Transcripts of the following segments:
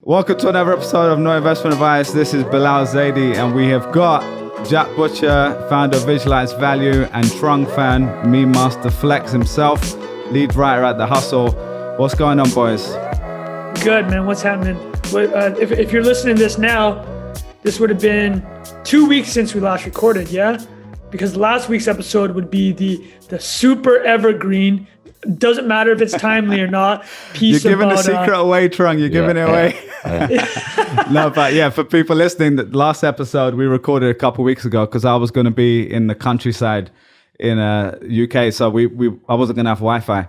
Welcome to another episode of No Investment Advice. This is Bilal Zaidi, and we have got Jack Butcher, founder of Visualize Value, and Trung Phan, meme master Flex himself, lead writer at The Hustle. What's going on, boys? Good, man. What's happening? If you're listening to this now, this would have been 2 weeks since we last recorded, yeah? Because last week's episode would be the super evergreen. Doesn't matter if it's timely or not. You're giving the secret away, Trung. You're giving it away. No, but yeah, for people listening, the last episode we recorded a couple of weeks ago because I was going to be in the countryside in UK, so I wasn't going to have Wi-Fi.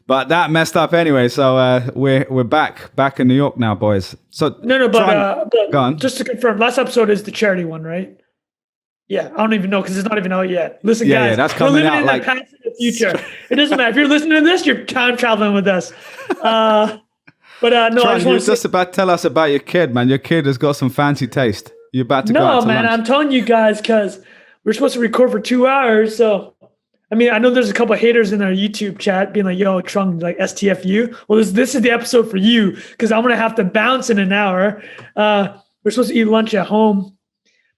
But that messed up anyway, so we're back in New York now, boys. So but go on. Just to confirm, last episode is the charity one, right? Yeah, I don't even know because it's not even out yet. Listen, guys, that's coming we're living out in like the past and the future. It doesn't matter if you're listening to this; you're time traveling with us. No, Trung, you're just about to tell us about your kid, man. Your kid has got some fancy taste. You're about to go out to man, lunch. I'm telling you guys because we're supposed to record for 2 hours. So, I mean, I know there's a couple of haters in our YouTube chat being like, "Yo, Trung, like STFU." Well, this is the episode for you because I'm gonna have to bounce in an hour. We're supposed to eat lunch at home.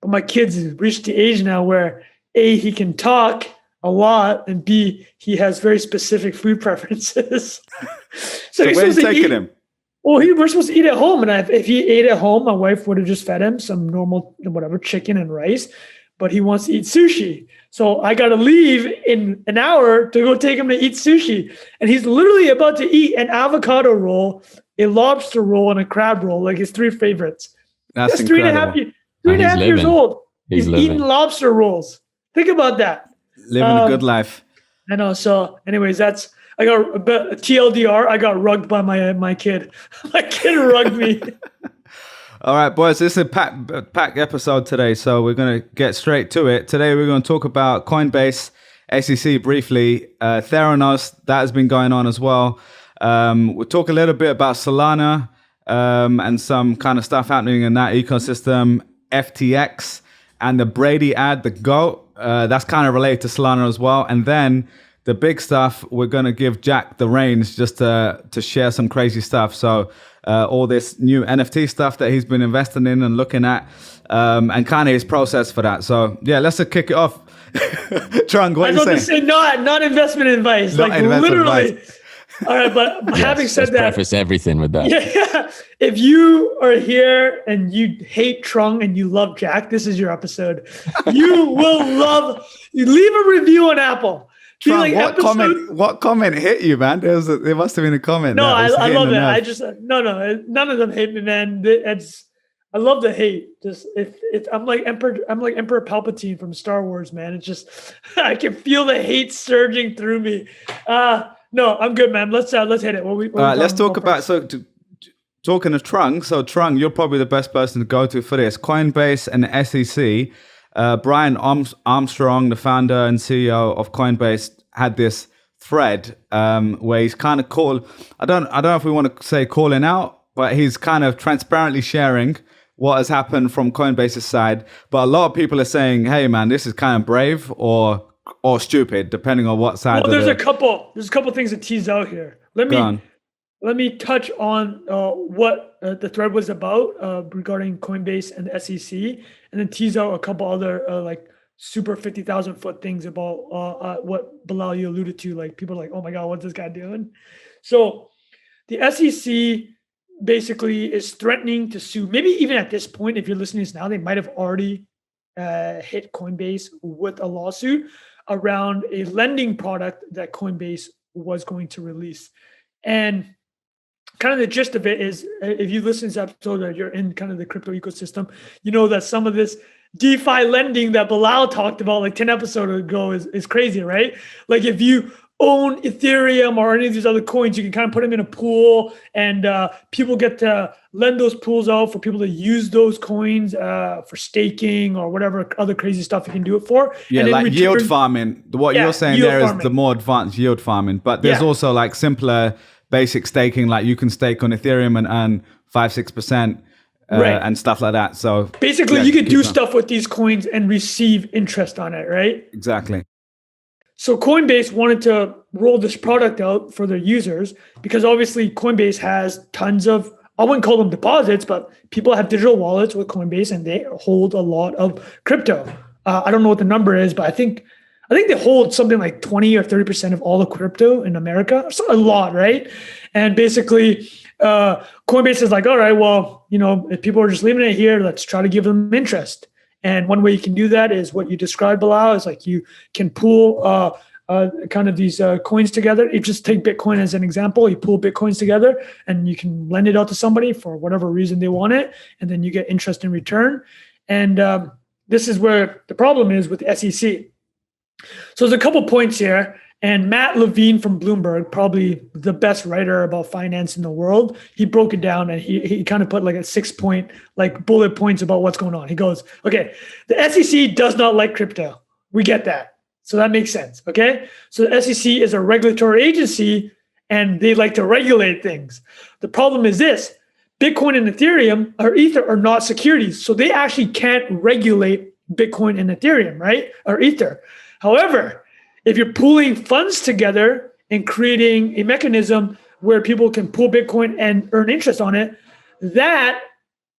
But my kid's reached the age now where A, he can talk a lot, and B, he has very specific food preferences. So where are you taking him? Well, we're supposed to eat at home. And if he ate at home, my wife would have just fed him some normal, whatever, chicken and rice. But he wants to eat sushi. So I got to leave in an hour to go take him to eat sushi. And he's literally about to eat an avocado roll, a lobster roll, and a crab roll, like his three favorites. That's incredible. 3.5 years old. He's eating lobster rolls. Think about that. Living a good life. I know. So, anyways, I got a bit TLDR. I got rugged by my kid. My kid rugged me. All right, boys. This is a packed episode today, so we're gonna get straight to it. Today, we're going to talk about Coinbase, SEC briefly, Theranos. That has been going on as well. We'll talk a little bit about Solana and some kind of stuff happening in that ecosystem. FTX and the Brady ad, the GOAT. That's kind of related to Solana as well. And then the big stuff, we're going to give Jack the reins just to share some crazy stuff. So all this new NFT stuff that he's been investing in and looking at and kind of his process for that. So yeah, let's kick it off. Trung, what are you saying? I was going to say not investment advice. Not like investment literally. Advice. All right, but having said that, preface everything with that. Yeah, if you are here and you hate Trung and you love Jack, this is your episode. You will love. You leave a review on Apple. Trung, like what comment hit you, man? There must have been a comment. No, I love it. I just no, none of them hate me, man. I love the hate. Just I'm like Emperor Palpatine from Star Wars, man. It's just I can feel the hate surging through me. No, I'm good, man. Let's hit it. All right, let's talk about talking to Trung. So Trung, you're probably the best person to go to for this. Coinbase and the SEC. Brian Armstrong, the founder and CEO of Coinbase, had this thread where he's kind of I don't know if we want to say calling out, but he's kind of transparently sharing what has happened from Coinbase's side. But a lot of people are saying, "Hey, man, this is kind of brave or stupid, depending on what side." Well, there's a couple things to tease out here. Let me touch on what the thread was about regarding Coinbase and the SEC, and then tease out a couple other like super 50,000 foot things about what Bilal you alluded to. Like people are like, "Oh my God, what's this guy doing?" So the SEC basically is threatening to sue. Maybe even at this point, if you're listening to this now, they might have already hit Coinbase with a lawsuit around a lending product that Coinbase was going to release. And kind of the gist of it is, if you listen to this episode or you're in kind of the crypto ecosystem, you know that some of this DeFi lending that Bilal talked about like 10 episodes ago is crazy, right? Like if you own Ethereum or any of these other coins, you can kind of put them in a pool and people get to lend those pools out for people to use those coins for staking or whatever other crazy stuff you can do it for. Yeah, and like yield farming. What you're saying there is the more advanced yield farming. But there's also like simpler basic staking, like you can stake on Ethereum and earn 5-6%. And stuff like that. So basically you could do stuff with these coins and receive interest on it, right? Exactly. So Coinbase wanted to roll this product out for their users because obviously Coinbase has tons of I wouldn't call them deposits, but people have digital wallets with Coinbase and they hold a lot of crypto. I don't know what the number is, but I think they hold something like 20 or 30% of all the crypto in America. So a lot, right? And basically, Coinbase is like, all right, well, if people are just leaving it here, let's try to give them interest. And one way you can do that is what you described, Bilal, is like you can pool kind of these coins together. You just take Bitcoin as an example. You pool Bitcoins together and you can lend it out to somebody for whatever reason they want it. And then you get interest in return. And this is where the problem is with the SEC. So there's a couple points here. And Matt Levine from Bloomberg, probably the best writer about finance in the world, he broke it down and he kind of put like a 6-point like bullet points about what's going on. He goes, okay, the SEC does not like crypto. We get that. So that makes sense. Okay. So the SEC is a regulatory agency and they like to regulate things. The problem is this: Bitcoin and Ethereum or Ether are not securities. So they actually can't regulate Bitcoin and Ethereum, right? Or Ether. However, if you're pooling funds together and creating a mechanism where people can pool Bitcoin and earn interest on it, that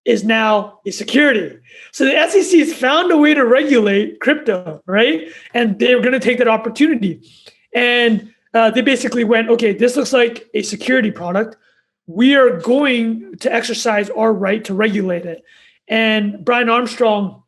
is now a security. So the SEC has found a way to regulate crypto, right? And they're going to take that opportunity. And they basically went, okay, this looks like a security product. We are going to exercise our right to regulate it. And Brian Armstrong,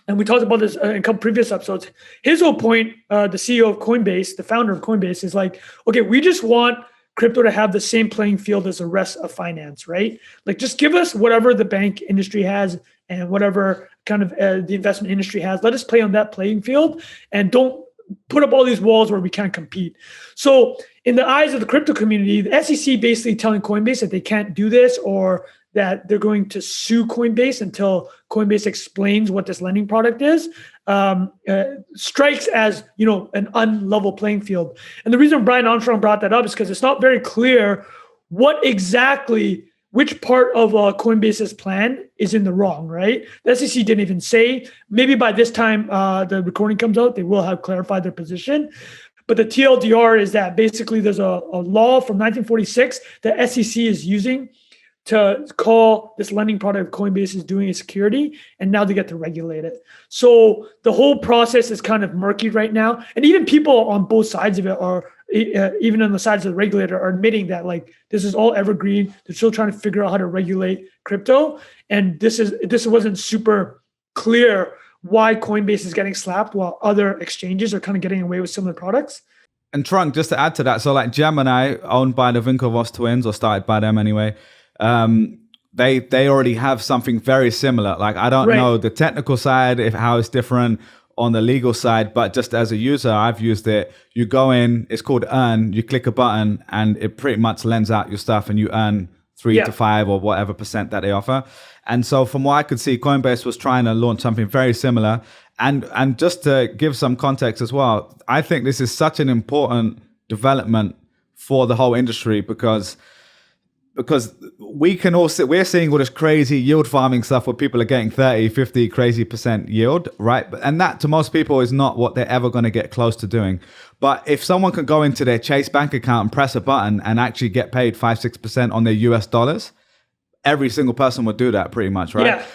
and we talked about this in a couple previous episodes, his whole point, the CEO of Coinbase, the founder of Coinbase, is like, okay, we just want crypto to have the same playing field as the rest of finance, right? Like just give us whatever the bank industry has and whatever kind of the investment industry has. Let us play on that playing field and don't put up all these walls where we can't compete. So in the eyes of the crypto community, the SEC basically telling Coinbase that they can't do this or that they're going to sue Coinbase until Coinbase explains what this lending product is, strikes as an unlevel playing field. And the reason Brian Armstrong brought that up is because it's not very clear which part of Coinbase's plan is in the wrong, right? The SEC didn't even say. Maybe by this time the recording comes out, they will have clarified their position. But the TLDR is that basically there's a law from 1946 that SEC is using to call this lending product Coinbase is doing a security, and now they get to regulate it. So the whole process is kind of murky right now. And even people on both sides of it are, even on the sides of the regulator, are admitting that like this is all evergreen. They're still trying to figure out how to regulate crypto. And this wasn't super clear why Coinbase is getting slapped while other exchanges are kind of getting away with similar products. And Trunk, just to add to that, so like Gemini, owned by the Winklevoss twins, or started by them anyway, they already have something very similar. Like I don't know the technical side, how it's different on the legal side, but just as a user, I've used it. You go in, it's called Earn. You click a button, and it pretty much lends out your stuff, and you earn 3 to 5 or whatever percent that they offer. And so, from what I could see, Coinbase was trying to launch something very similar. And just to give some context as well, I think this is such an important development for the whole industry because we can all see, we're seeing all this crazy yield farming stuff where people are getting 30, 50 crazy percent yield, right? And that to most people is not what they're ever going to get close to doing. But if someone can go into their Chase bank account and press a button and actually get paid 5-6% on their US dollars, every single person would do that pretty much, right? Yeah.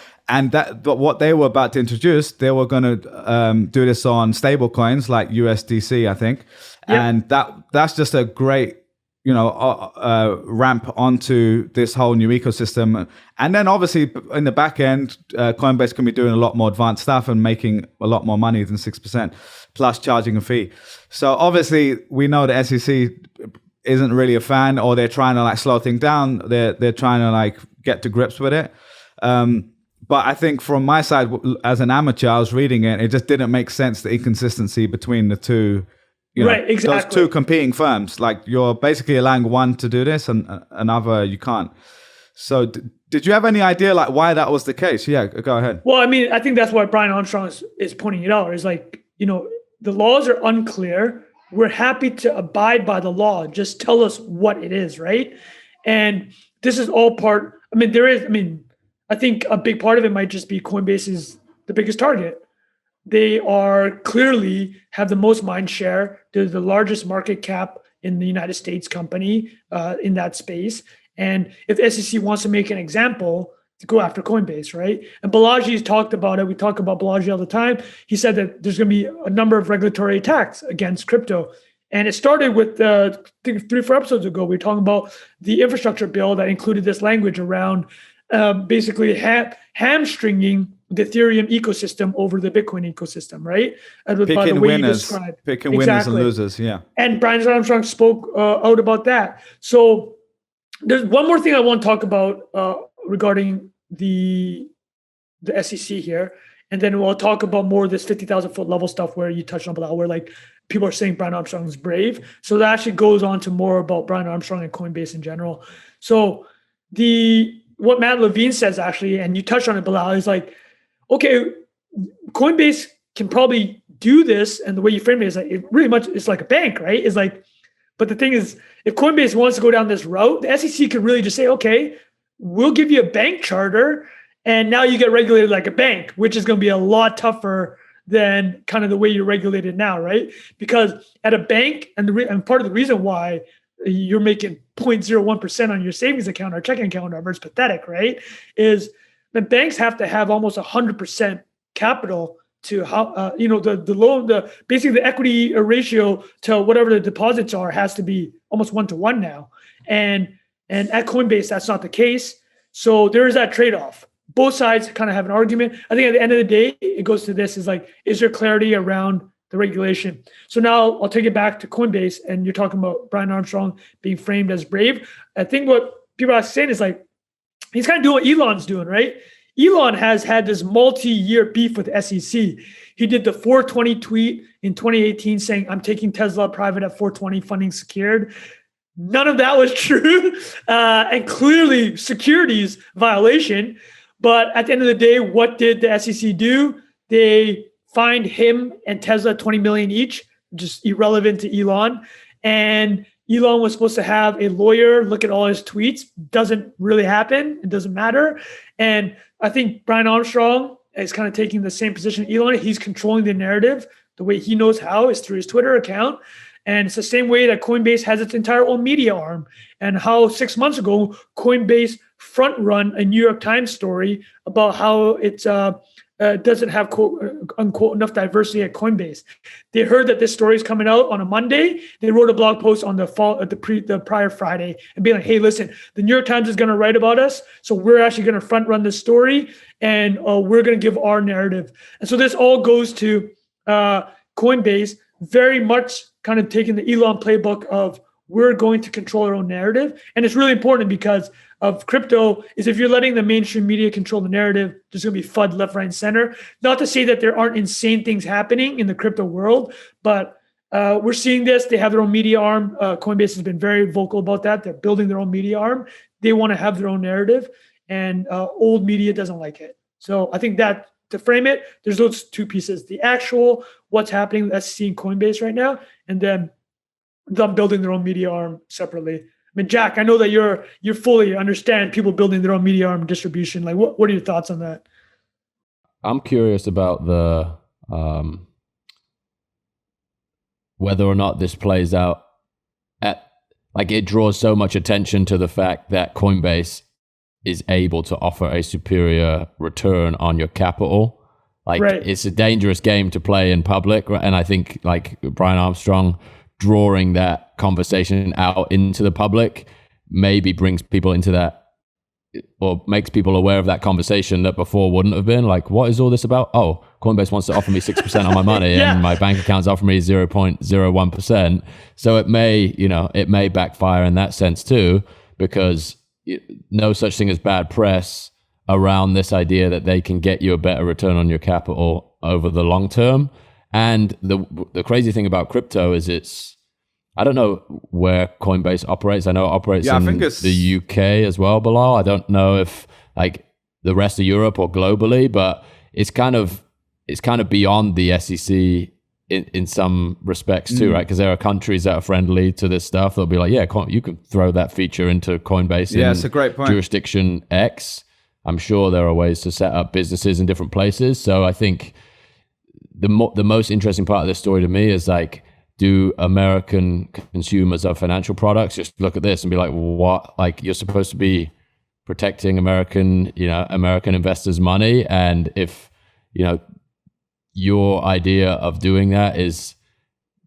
But what they were about to introduce, they were going to do this on stable coins like USDC, I think. Yep. And that's just a great ramp onto this whole new ecosystem. And then obviously in the back end, Coinbase can be doing a lot more advanced stuff and making a lot more money than 6%, plus charging a fee. So obviously we know the SEC isn't really a fan, or they're trying to like slow things down. They're trying to like get to grips with it. But I think from my side, as an amateur, I was reading it. It just didn't make sense, the inconsistency between the two. Right, exactly. Those two competing firms, like you're basically allowing one to do this and another you can't. So did you have any idea like why that was the case? Yeah, go ahead. Well, I mean, I think that's why Brian Armstrong is pointing it out. Is like, the laws are unclear. We're happy to abide by the law. Just tell us what it is, right? And this is all part, I think a big part of it might just be Coinbase is the biggest target. They are clearly have the most mind share. They're the largest market cap in the United States company in that space. And if the SEC wants to make an example, to go after Coinbase, right? And Balaji's talked about it. We talk about Balaji all the time. He said that there's going to be a number of regulatory attacks against crypto. And it started with, I think 3-4 episodes ago, we were talking about the infrastructure bill that included this language around basically hamstringing the Ethereum ecosystem over the Bitcoin ecosystem, right? Picking winners and losers, yeah. And Brian Armstrong spoke out about that. So there's one more thing I want to talk about regarding the SEC here, and then we'll talk about more of this 50,000 foot level stuff where you touched on Bilal, where like people are saying Brian Armstrong is brave. So that actually goes on to more about Brian Armstrong and Coinbase in general. So what Matt Levine says actually, and you touched on it, Bilal, is like, okay, Coinbase can probably do this, and the way you frame it is like it really much it's like a bank, right? It's like, but the thing is, if Coinbase wants to go down this route, the SEC could really just say, okay, we'll give you a bank charter, and now you get regulated like a bank, which is going to be a lot tougher than kind of the way you're regulated now, right? Because at a bank, and part of the reason why you're making 0.01% on your savings account or checking account number is pathetic, right? Is the banks have to have almost 100% capital to how the loan, basically the equity ratio to whatever the deposits are has to be almost 1-to-1 now, and at Coinbase that's not the case. So there is that trade-off. Both sides kind of have an argument. I think at the end of the day, it goes to this: is like, is there clarity around the regulation? So now I'll take it back to Coinbase, and you're talking about Brian Armstrong being framed as brave. I think what people are saying is like, he's kind of doing what Elon's doing, right? Elon has had this multi-year beef with SEC. He did the 420 tweet in 2018 saying, I'm taking Tesla private at 420, funding secured. None of that was true, and clearly securities violation. But at the end of the day, what did the SEC do? They fined him and Tesla 20 million each, just irrelevant to Elon. And Elon was supposed to have a lawyer look at all his tweets. Doesn't really happen. It doesn't matter. And I think Brian Armstrong is kind of taking the same position Elon. He's controlling the narrative. The way he knows how is through his Twitter account. And it's the same way that Coinbase has its entire own media arm, and how 6 months ago, Coinbase front run a New York Times story about how it doesn't have quote unquote enough diversity at Coinbase. They heard that this story is coming out on a Monday. They wrote a blog post on the prior Friday and being like, hey, listen, the New York Times is going to write about us. So we're actually going to front run this story, and we're going to give our narrative. And so this all goes to Coinbase very much kind of taking the Elon playbook of we're going to control our own narrative. And it's really important because of crypto is if you're letting the mainstream media control the narrative, there's going to be FUD left, right, and center. Not to say that there aren't insane things happening in the crypto world, but we're seeing this. They have their own media arm. Coinbase has been very vocal about that. They're building their own media arm. They want to have their own narrative, and old media doesn't like it. So I think that to frame it, there's those two pieces: the actual what's happening with SEC and Coinbase right now, and then them building their own media arm separately. I mean, Jack, I know that you fully understand people building their own media arm distribution. Like, what are your thoughts on that? I'm curious about the whether or not this plays out it draws so much attention to the fact that Coinbase is able to offer a superior return on your capital. Right. It's a dangerous game to play in public. And I think like Brian Armstrong drawing that conversation out into the public maybe brings people into that, or makes people aware of that conversation that before wouldn't have been. Like, what is all this about? Oh, Coinbase wants to offer me 6% on my money and my bank account's offering me 0.01%. So it may backfire in that sense too, because no such thing as bad press around this idea that they can get you a better return on your capital over the long term. And the crazy thing about crypto is I don't know where Coinbase operates. I know it operates in the UK as well, Bilal. I don't know if like the rest of Europe or globally, but it's kind of beyond the SEC in some respects too, right? Because there are countries that are friendly to this stuff. They'll be like, yeah, you could throw that feature into Coinbase in it's a great point. Jurisdiction X. I'm sure there are ways to set up businesses in different places. So I think the most interesting part of this story to me is like, do American consumers of financial products just look at this and be like, what? Like, you're supposed to be protecting American investors' money, and if your idea of doing that is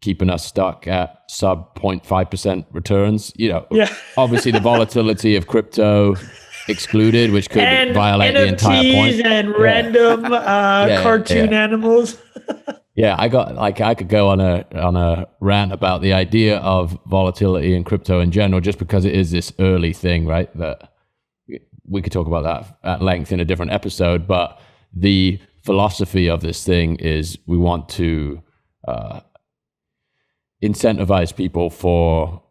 keeping us stuck at sub 0.5% returns, obviously the volatility of crypto excluded, which could violate NFTs the entire point. And random cartoon animals. I could go on a rant about the idea of volatility in crypto in general, just because it is this early thing, right? That we could talk about that at length in a different episode. But the philosophy of this thing is we want to incentivize people for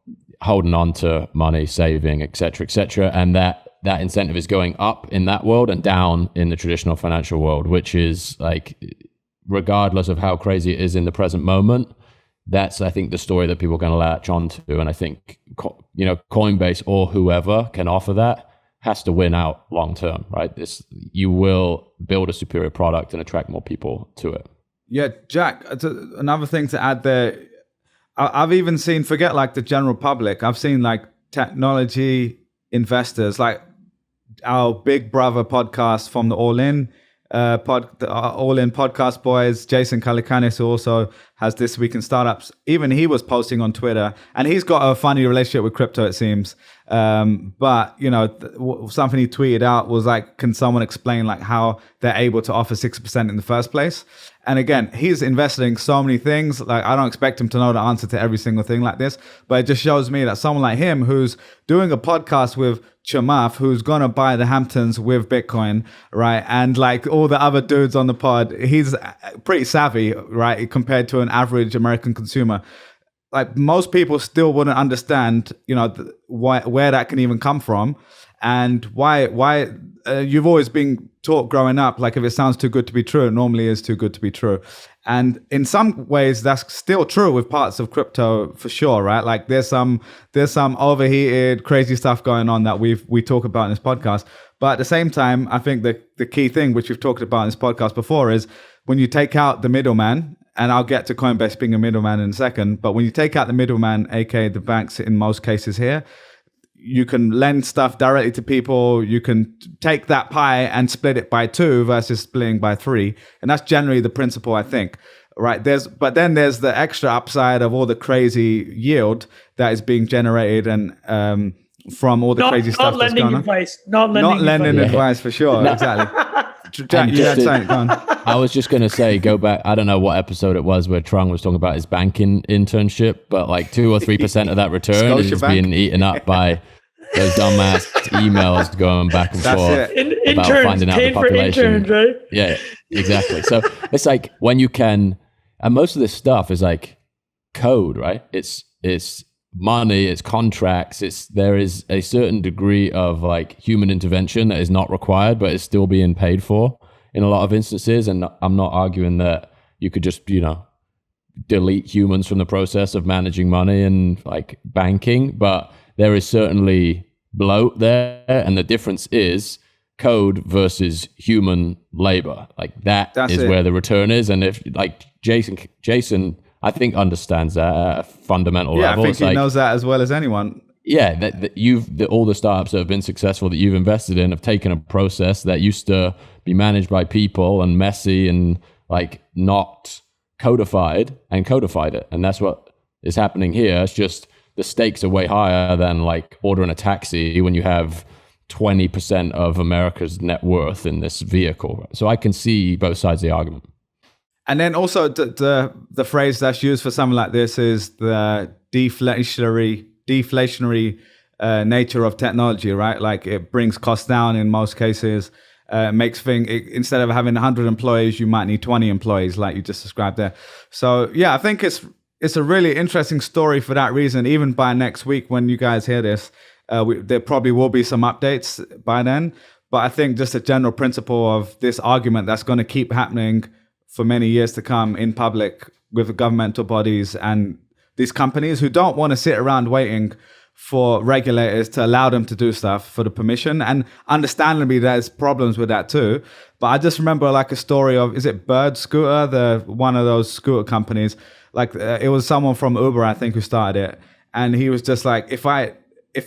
holding on to money, saving, et cetera, and that incentive is going up in that world and down in the traditional financial world, which is like, regardless of how crazy it is in the present moment, that's, I think, the story that people are going to latch onto. And I think, Coinbase or whoever can offer that has to win out long term, right? You will build a superior product and attract more people to it. Yeah, Jack, another thing to add there, I've even seen, forget like the general public, I've seen like technology investors, like our Big Brother podcast from the All In podcast boys, Jason Calacanis, who also has This Week in Startups. Even he was posting on Twitter, and he's got a funny relationship with crypto, it seems. But something he tweeted out was like, can someone explain like how they're able to offer 6% in the first place? And again, he's invested in so many things. Like, I don't expect him to know the answer to every single thing like this, but it just shows me that someone like him, who's doing a podcast with Chamath, who's gonna buy the Hamptons with Bitcoin, right? And like all the other dudes on the pod, he's pretty savvy, right? Compared to an average American consumer. Like, most people still wouldn't understand, where that can even come from, and why you've always been taught growing up, like, if it sounds too good to be true, it normally is too good to be true. And in some ways, that's still true with parts of crypto for sure, right? Like, there's some overheated, crazy stuff going on that we talk about in this podcast. But at the same time, I think the key thing, which we've talked about in this podcast before, is when you take out the middleman, and I'll get to Coinbase being a middleman in a second, but when you take out the middleman, aka the banks in most cases here, you can lend stuff directly to people. You can take that pie and split it by 2 versus splitting by 3. And that's generally the principle, I think, right? But then there's the extra upside of all the crazy yield that is being generated and from all the crazy stuff that's going on. Not lending advice for sure. Exactly. Jack, you had something, go on. I was just going to say, go back. I don't know what episode it was where Trung was talking about his banking internship, but like 2 or 3% of that return is being eaten up by those dumbass emails going back and forth about finding out the population. Interns, right? Yeah, exactly. So it's like, when you can, and most of this stuff is like code, right? It's money, it's contracts, there is a certain degree of like human intervention that is not required, but is still being paid for in a lot of instances. And I'm not arguing that you could just, delete humans from the process of managing money and like banking, but there is certainly bloat there. And the difference is code versus human labor. Like that's where the return is. And if like Jason, I think understands that at a fundamental level. I think he knows that as well as anyone. Yeah, that all the startups that have been successful that you've invested in have taken a process that used to be managed by people and messy and like not codified, and codified it. And that's what is happening here. It's just the stakes are way higher than like ordering a taxi when you have 20% of America's net worth in this vehicle. So I can see both sides of the argument. And then also the phrase that's used for something like this is the deflationary nature of technology, right? Like, it brings costs down in most cases. Makes instead of having 100 employees, you might need 20 employees, like you just described there. So yeah, I think it's a really interesting story for that reason. Even by next week, when you guys hear this, there probably will be some updates by then. But I think just a general principle of this argument that's going to keep happening for many years to come in public with the governmental bodies and these companies who don't want to sit around waiting for regulators to allow them to do stuff for the permission. And understandably, there's problems with that too. But I just remember like a story of, is it Bird Scooter, one of those scooter companies? like it was someone from Uber, I think, who started it, and he was just like, if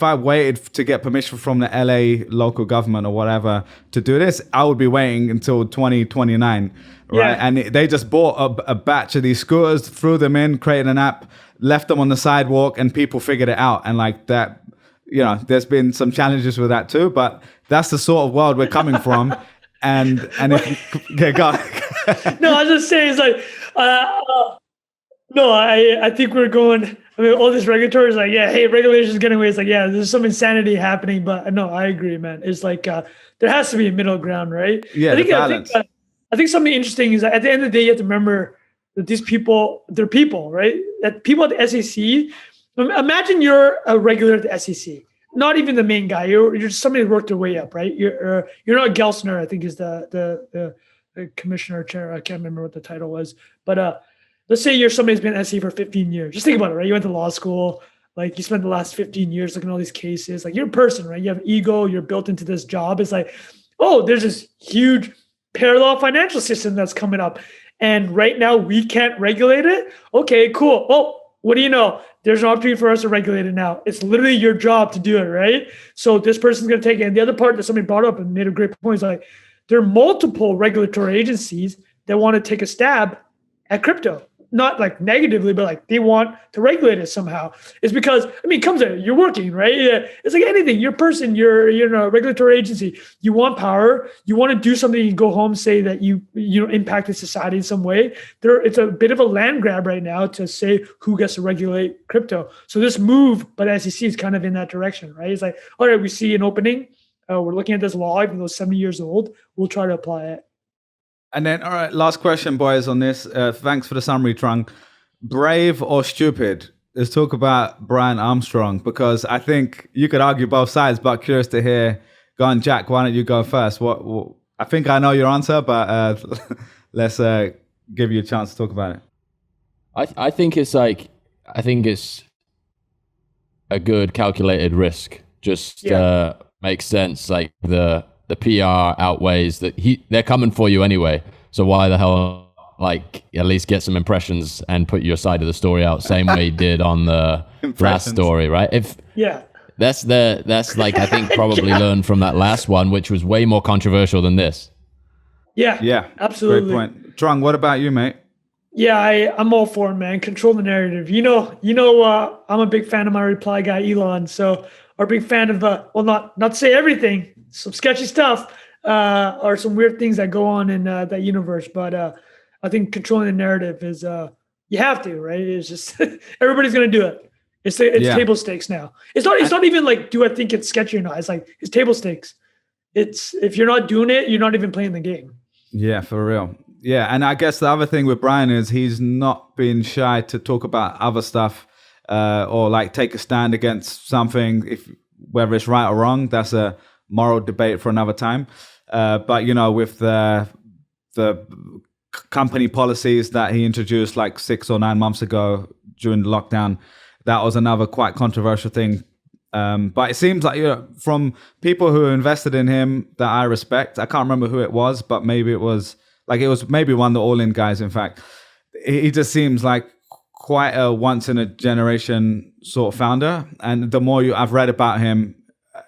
I waited to get permission from the LA local government or whatever to do this, I would be waiting until 2029, right? Yeah. And they just bought a batch of these scooters, threw them in, created an app, left them on the sidewalk, and people figured it out. And like that, you know, there's been some challenges with that too, but that's the sort of world we're coming from. And if yeah, go on. No, I was just saying, it's like, no, I think we're going. I mean, all this regulatory is like, yeah, hey, regulation is getting away. It's like, yeah, there's some insanity happening, but no, I agree, man. It's like there has to be a middle ground, right? Yeah, I think something interesting is that at the end of the day, you have to remember that these people, they're people, right? That people at the SEC. Imagine you're a regular at the SEC, not even the main guy. You're just somebody who worked their way up, right? You're not Gelsner, I think is the commissioner chair. I can't remember what the title was, but let's say you're somebody who's been at SEC for 15 years. Just think about it, right? You went to law school, like you spent the last 15 years looking at all these cases. Like you're a person, right? You have ego. You're built into this job. It's like, oh, there's this huge parallel financial system that's coming up, and right now we can't regulate it. Okay, cool. Oh, what do you know? There's an opportunity for us to regulate it now. It's literally your job to do it, right? So this person's going to take it. And the other part that somebody brought up and made a great point is like, there are multiple regulatory agencies that want to take a stab at crypto. Not like negatively, but like they want to regulate it somehow. It's because, I mean, it comes to you're working, right? Yeah. It's like anything. You're a person, you're in a regulatory agency. You want power. You want to do something. You go home, say that you impacted society in some way. It's a bit of a land grab right now to say who gets to regulate crypto. So this move by the SEC is kind of in that direction, right? It's like, all right, we see an opening. We're looking at this law, even though it's 70 years old. We'll try to apply it. And then, all right, last question, boys, on this. Thanks for the summary, Trung. Brave or stupid? Let's talk about Brian Armstrong, because I think you could argue both sides, but curious to hear. Go on, Jack, why don't you go first? What I think I know your answer, but let's give you a chance to talk about it. I think it's a good calculated risk. Just makes sense. Like the PR outweighs that they're coming for you anyway. So why the hell, like, at least get some impressions and put your side of the story out, same way you did on the last story, right? That's like, I think probably learned from that last one, which was way more controversial than this. Yeah, absolutely. Great point. Trung, what about you, mate? Yeah, I'm all for it, man. Control the narrative. You know, I'm a big fan of my reply guy, Elon. So, or big fan of, well, not to say everything, some sketchy stuff, or some weird things that go on in that universe. But I think controlling the narrative is, you have to, right? It's just, everybody's going to do it. It's table stakes now. It's not even like, do I think it's sketchy or not? It's like, it's table stakes. It's, if you're not doing it, you're not even playing the game. Yeah, for real. Yeah, and I guess the other thing with Brian is he's not been shy to talk about other stuff or like take a stand against something, whether it's right or wrong. That's a moral debate for another time. But, you know, with the company policies that he introduced like 6 or 9 months ago during the lockdown, that was another quite controversial thing. But it seems like, you know, from people who invested in him that I respect, I can't remember who it was, but maybe it was maybe one of the all-in guys, in fact. He just seems like quite a once-in-a-generation sort of founder. And the more I've read about him,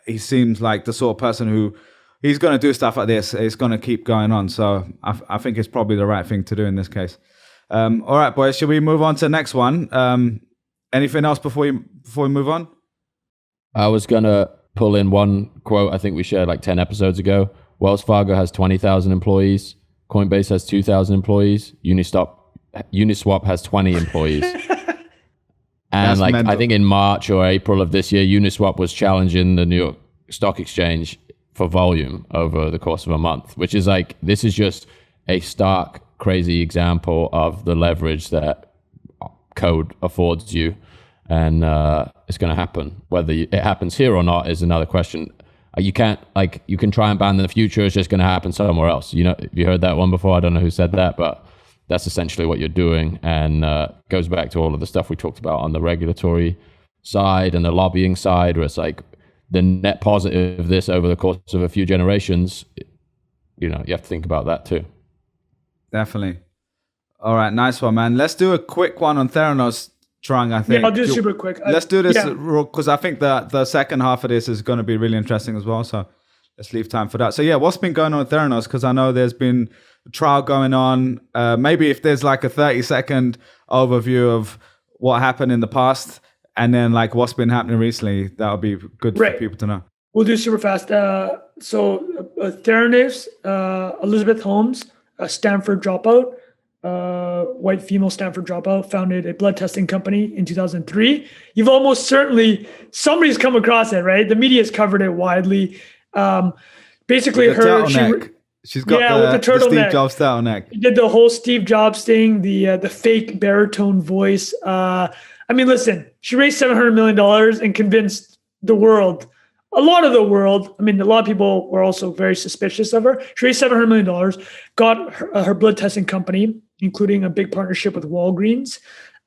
he seems like the sort of person who he's going to do stuff like this. It's going to keep going on. So I think it's probably the right thing to do in this case. All right, boys, should we move on to the next one? Anything else before we move on? I was going to pull in one quote I think we shared like 10 episodes ago. Wells Fargo has 20,000 employees. Coinbase has 2,000 employees. Uniswap has 20 employees. And like mental. I think in March or April of this year, Uniswap was challenging the New York Stock Exchange for volume over the course of a month, which is like, this is just a stark, crazy example of the leverage that code affords you. And it's going to happen. Whether it happens here or not is another question. You can't, like, you can try and ban in the future. It's just going to happen somewhere else. You know, have you heard that one before? I don't know who said that, but that's essentially what you're doing. And goes back to all of the stuff we talked about on the regulatory side and the lobbying side, where it's like the net positive of this over the course of a few generations, you know, you have to think about that too. Definitely. All right, nice one, man. Let's do a quick one on Theranos, Trung, I think. Yeah, I'll do super quick. Let's do this because I think that the second half of this is going to be really interesting as well. So let's leave time for that. So yeah, what's been going on with Theranos? Because I know there's been a trial going on. Maybe if there's like a 30-second overview of what happened in the past and then like what's been happening recently, that would be good for people to know. We'll do super fast. Theranos, Elizabeth Holmes, a Stanford dropout, white female Stanford dropout, founded a blood testing company in 2003. You've almost certainly, somebody's come across it, right? The media's covered it widely. Basically, she's got the Steve Jobs turtleneck. She did the whole Steve Jobs thing, the fake baritone voice. I mean, listen, she raised $700 million and convinced the world, a lot of the world. I mean, a lot of people were also very suspicious of her. She raised $700 million, got her blood testing company, including a big partnership with Walgreens,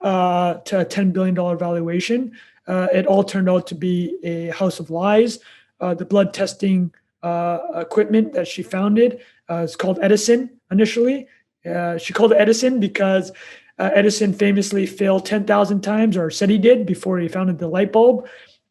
to a $10 billion valuation. It all turned out to be a house of lies. The blood testing equipment that she founded is called Edison initially. She called it Edison because Edison famously failed 10,000 times, or said he did, before he founded the light bulb.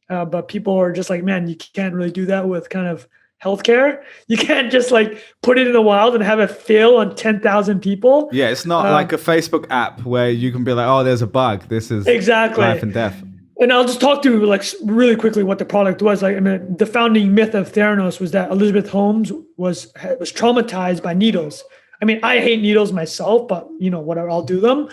But people are just like, man, you can't really do that with kind of healthcare. You can't just like put it in the wild and have it fail on 10,000 people. Yeah, it's not like a Facebook app where you can be like, oh, there's a bug. This is exactly life and death. And I'll just talk to like really quickly what the product was. Like, I mean, the founding myth of Theranos was that Elizabeth Holmes was traumatized by needles. I mean, I hate needles myself, but you know, whatever, I'll do them.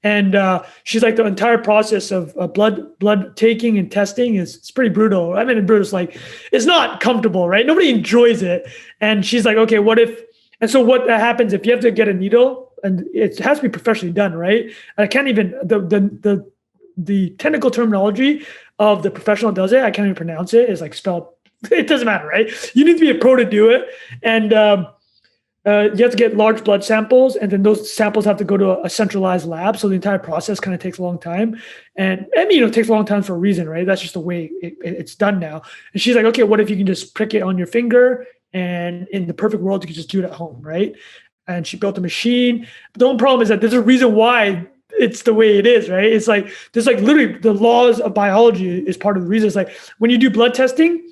And she's like, the entire process of blood taking and testing it's pretty brutal. I mean, brutal is like, it's not comfortable, right? Nobody enjoys it. And she's like, okay, what if? And so what happens if you have to get a needle, and it has to be professionally done, right? I can't even the technical terminology of the professional does it, I can't even pronounce it. It's like spelled. It doesn't matter, right? You need to be a pro to do it, and you have to get large blood samples, and then those samples have to go to a centralized lab. So the entire process kind of takes a long time, and I mean, it takes a long time for a reason, right? That's just the way it's done now. And she's like, okay, what if you can just prick it on your finger, and in the perfect world, you can just do it at home, right? And she built a machine. But the only problem is that there's a reason why it's the way it is, right? It's like, there's like literally the laws of biology is part of the reason. It's like when you do blood testing,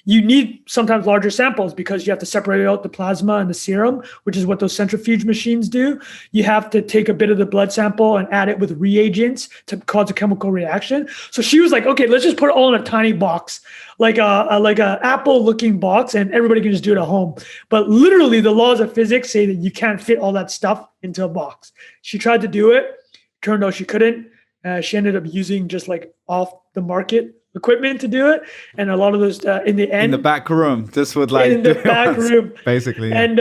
you need sometimes larger samples because you have to separate out the plasma and the serum, which is what those centrifuge machines do. You have to take a bit of the blood sample and add it with reagents to cause a chemical reaction. So she was like, okay, let's just put it all in a tiny box, like a Apple looking box, and everybody can just do it at home. But literally the laws of physics say that you can't fit all that stuff into a box. She tried to do it. Turned out she couldn't. She ended up using just like off the market equipment to do it, and a lot of those in the end in the back room, this would like in the back room basically. Yeah. And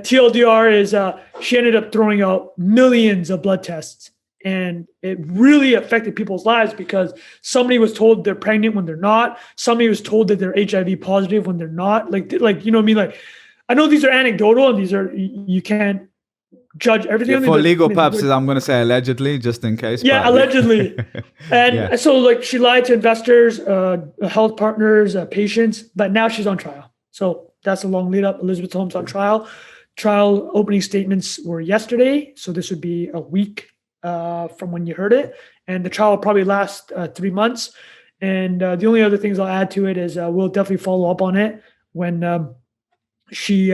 TLDR is she ended up throwing out millions of blood tests, and it really affected people's lives because somebody was told they're pregnant when they're not. Somebody was told that they're HIV positive when they're not. Like you know what I mean? Like, I know these are anecdotal and these are, you can't judge everything. For legal purposes, I'm going to say allegedly, just in case. Yeah, but allegedly. And so like she lied to investors, health partners, patients, but now she's on trial. So that's a long lead up. Elizabeth Holmes on trial. Trial opening statements were yesterday. So this would be a week from when you heard it. And the trial will probably last 3 months. And the only other things I'll add to it is we'll definitely follow up on it when she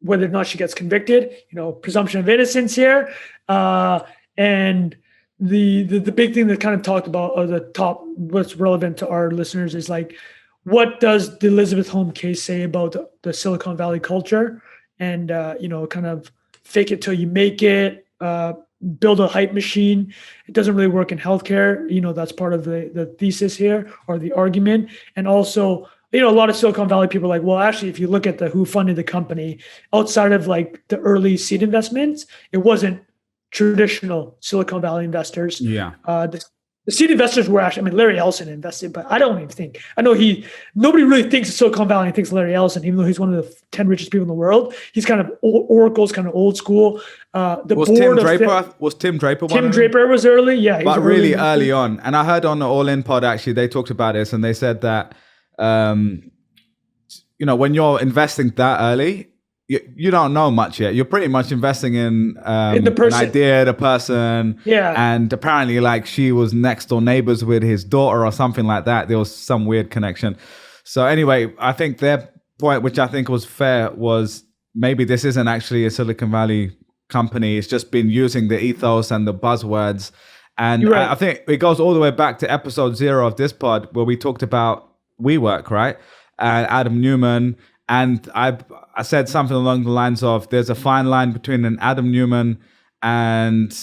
whether or not she gets convicted, you know, presumption of innocence here. And the big thing that kind of talked about, or the top, what's relevant to our listeners is like, what does the Elizabeth Holmes case say about the Silicon Valley culture? And, you know, kind of fake it till you make it, build a hype machine. It doesn't really work in healthcare. You know, that's part of the thesis here, or the argument. And also, you know, a lot of Silicon Valley people are like, well, actually, if you look at who funded the company, outside of like the early seed investments, it wasn't traditional Silicon Valley investors. Yeah. The seed investors were actually, I mean, Larry Ellison invested, but I don't even think, I know nobody really thinks of Silicon Valley and thinks Larry Ellison, even though he's one of the 10 richest people in the world. He's kind of Oracle's kind of old school. Was Tim Draper one? Tim Draper was early. Yeah. But really early on. And I heard on the All In pod, actually, they talked about this and they said that, you know, when you're investing that early, you don't know much yet. You're pretty much investing in the person. an idea, the person. Yeah. And apparently, like, she was next door neighbors with his daughter or something like that. There was some weird connection. So anyway, I think their point, which I think was fair, was maybe this isn't actually a Silicon Valley company. It's just been using the ethos and the buzzwords. And Right. I think it goes all the way back to episode 0 of this pod, where we talked about WeWork, right? And Adam Neumann. And I said something along the lines of, there's a fine line between an Adam Neumann and,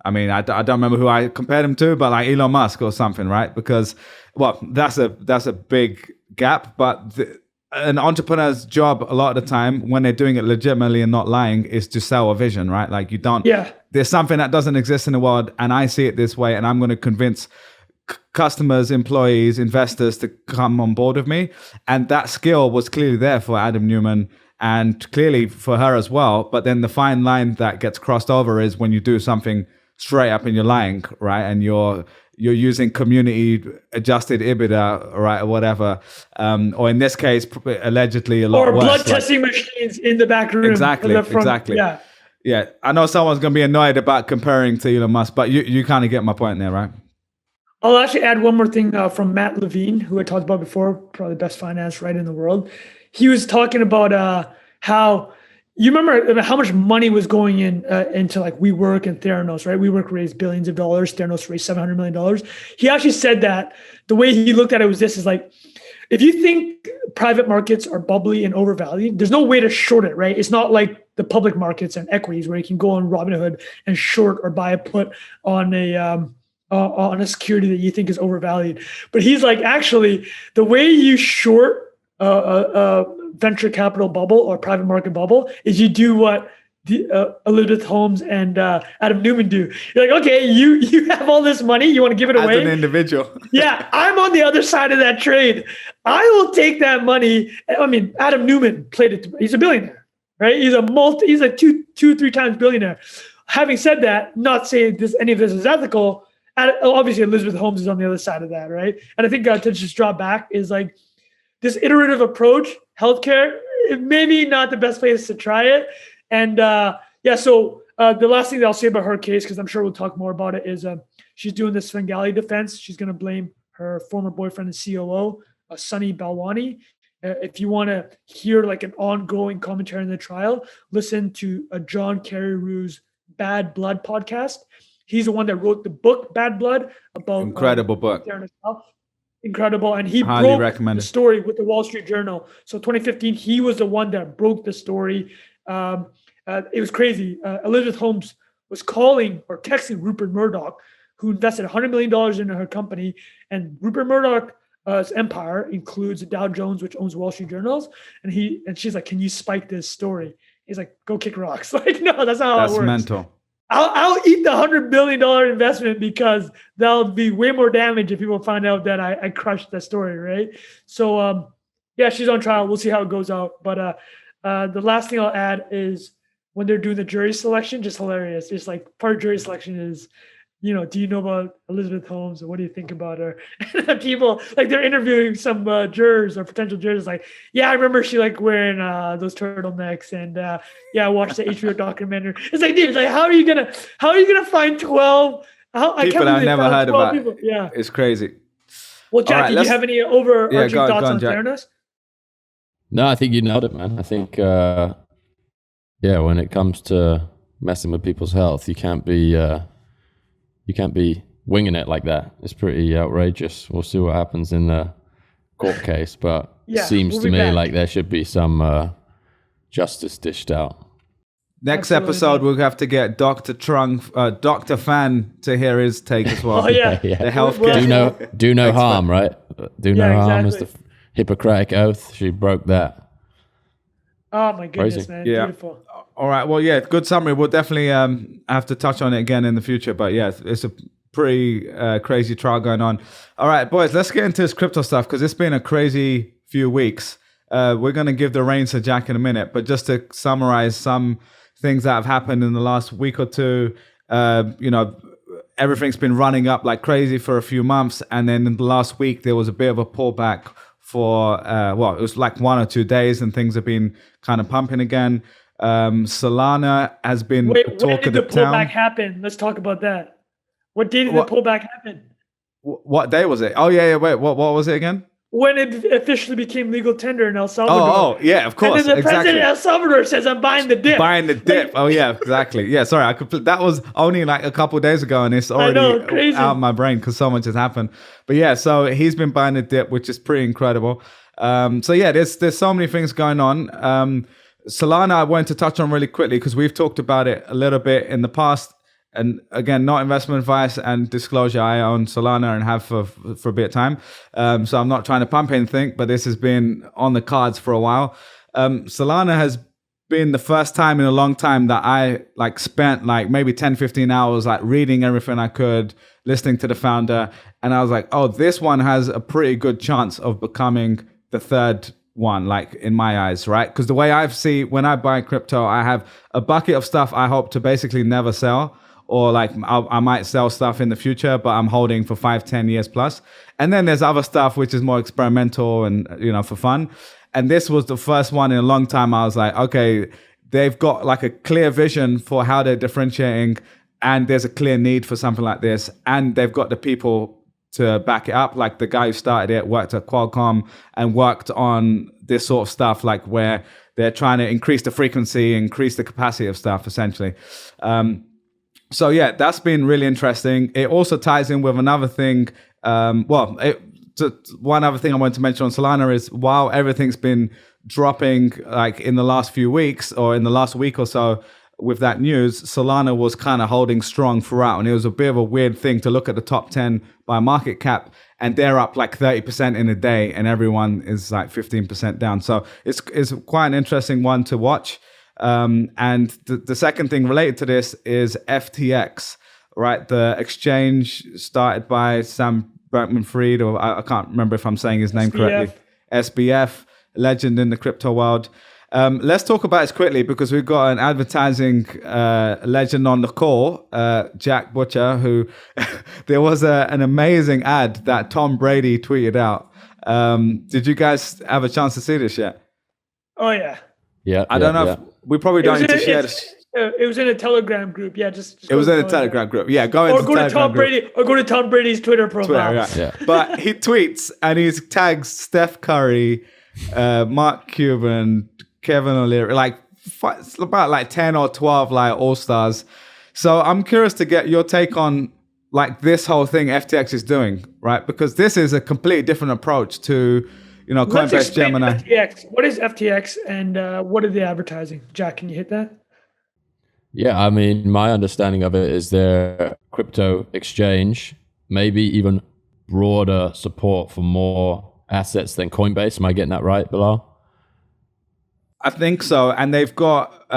I mean, I don't remember who I compared him to, but like Elon Musk or something, right? Because, well, that's a big gap. But an entrepreneur's job a lot of the time, when they're doing it legitimately and not lying, is to sell a vision, right? Like, you don't, there's something that doesn't exist in the world, and I see it this way, and I'm going to convince customers, employees, investors to come on board with me. And that skill was clearly there for Adam Neumann, and clearly for her as well. But then the fine line that gets crossed over is when you do something straight up and you're lying, right? And you're using community adjusted EBITDA, right, or whatever, or in this case, allegedly a lot or worse, blood testing machines in the back room. Exactly. Yeah. I know someone's going to be annoyed about comparing to Elon Musk, but you kind of get my point there, right? I'll actually add one more thing from Matt Levine, who I talked about before, probably the best finance writer in the world. He was talking about how, you remember how much money was going into like WeWork and Theranos, right? WeWork raised billions of dollars. Theranos raised $700 million. He actually said that the way he looked at it was this, is like, if you think private markets are bubbly and overvalued, there's no way to short it, right? It's not like the public markets and equities where you can go on Robinhood and short or buy a put on a security that you think is overvalued. But he's like, actually, the way you short a venture capital bubble or private market bubble is you do what Elizabeth Holmes and Adam Neumann do. You're like, okay, you have all this money, you want to give it away? As an individual. Yeah, I'm on the other side of that trade. I will take that money. I mean, Adam Neumann played it. He's a billionaire, right? He's a 2-3 times billionaire. Having said that, not saying any of this is ethical. Obviously, Elizabeth Holmes is on the other side of that, right? And I think to just draw back is like this iterative approach, healthcare, maybe not the best place to try it. And so the last thing that I'll say about her case, because I'm sure we'll talk more about it, is she's doing the Svengali defense. She's going to blame her former boyfriend and COO, Sunny Balwani. If you want to hear like an ongoing commentary on the trial, listen to John Carreyrou's Bad Blood podcast. He's the one that wrote the book Bad Blood about incredible book. Incredible. And he highly broke the story with the Wall Street Journal. So 2015, he was the one that broke the story. It was crazy. Elizabeth Holmes was calling or texting Rupert Murdoch, who invested $100 million into her company. And Rupert Murdoch's empire includes Dow Jones, which owns Wall Street Journals. And she's like, can you spike this story? He's like, go kick rocks. Like, no, that's not how it works. That's mental. I'll eat the $100 billion investment because that'll be way more damage if people find out that I crushed that story, right? So, she's on trial. We'll see how it goes out. But the last thing I'll add is when they're doing the jury selection, just hilarious. Just like part of jury selection is, do you know about Elizabeth Holmes? Or what do you think about her? And people, like they're interviewing some jurors or potential jurors, like, yeah, I remember she like wearing those turtlenecks, and I watched the HBO documentary. It's like, dude, like, how are you gonna find 12? People I've never heard about. People. Yeah, it's crazy. Well, Jack, do you have any overarching thoughts on Theranos? No, I think you nailed it, man. I think, when it comes to messing with people's health, you can't be winging it like that. It's pretty outrageous. We'll see what happens in the court case, but it seems to me like there should be some justice dished out. Next episode, we'll have to get Dr. Phan to hear his take as well. Oh yeah, the healthcare. Do no harm, right? Do no harm is the Hippocratic oath. She broke that. Oh my goodness, Crazy. man! Yeah. Beautiful. All right. Well, yeah, good summary. We'll definitely have to touch on it again in the future. But yeah, it's a pretty crazy trial going on. All right, boys, let's get into this crypto stuff because it's been a crazy few weeks. We're going to give the reins to Jack in a minute, but just to summarize some things that have happened in the last week or two, everything's been running up like crazy for a few months. And then in the last week, there was a bit of a pullback for it was like 1 or 2 days, and things have been kind of pumping again. Solana has been talk of the town. When did the pullback happen? Let's talk about that. What day did the pullback happen? What day was it? Oh yeah. Wait, what was it again? When it officially became legal tender in El Salvador. Oh yeah, of course. And then the president of El Salvador says, "I'm buying the dip." Buying the dip. Oh yeah, exactly. Yeah, sorry, that was only like a couple of days ago, and it's already out of my brain because so much has happened. But yeah, so he's been buying the dip, which is pretty incredible. So yeah, there's so many things going on. Solana, I wanted to touch on really quickly because we've talked about it a little bit in the past. And again, not investment advice and disclosure. I own Solana and have for a bit of time. So I'm not trying to pump anything, but this has been on the cards for a while. Solana has been the first time in a long time that I like spent like maybe 10, 15 hours like reading everything I could, listening to the founder. And I was like, oh, this one has a pretty good chance of becoming the third one, like in my eyes, right? Because the way I see when I buy crypto, I have a bucket of stuff I hope to basically never sell. Or like I might sell stuff in the future, but I'm holding for 5-10 years plus. And then there's other stuff which is more experimental and, for fun. And this was the first one in a long time. I was like, okay, they've got like a clear vision for how they're differentiating, and there's a clear need for something like this. And they've got the people to back it up. Like the guy who started it worked at Qualcomm and worked on this sort of stuff, like where they're trying to increase the frequency, increase the capacity of stuff, essentially. So yeah, that's been really interesting. It also ties in with another thing. One other thing I wanted to mention on Solana is while everything's been dropping like in the last few weeks or in the last week or so with that news, Solana was kind of holding strong throughout. And it was a bit of a weird thing to look at the top 10 by market cap and they're up like 30% in a day and everyone is like 15% down. So it's quite an interesting one to watch. And the second thing related to this is FTX, right? The exchange started by Sam Bankman-Fried, or I can't remember if I'm saying his name correctly. SBF, legend in the crypto world. Let's talk about this quickly because we've got an advertising legend on the call, Jack Butcher, who there was an amazing ad that Tom Brady tweeted out. Did you guys have a chance to see this yet? Oh, yeah. Yeah. I don't know if we probably don't need to share this. It was in a Telegram group. Yeah, just it was in a Telegram group. Yeah, go to Tom Brady or go to Tom Brady's Twitter profile. Yeah. But he tweets and he tags Steph Curry, Mark Cuban, Kevin O'Leary, like about like 10 or 12 like all-stars. So I'm curious to get your take on like this whole thing FTX is doing, right? Because this is a completely different approach to Coinbase, Gemini. FTX. What is FTX and what are they advertising? Jack, can you hit that? Yeah, I mean, my understanding of it is their crypto exchange, maybe even broader support for more assets than Coinbase. Am I getting that right, Bilal? I think so. And they've got,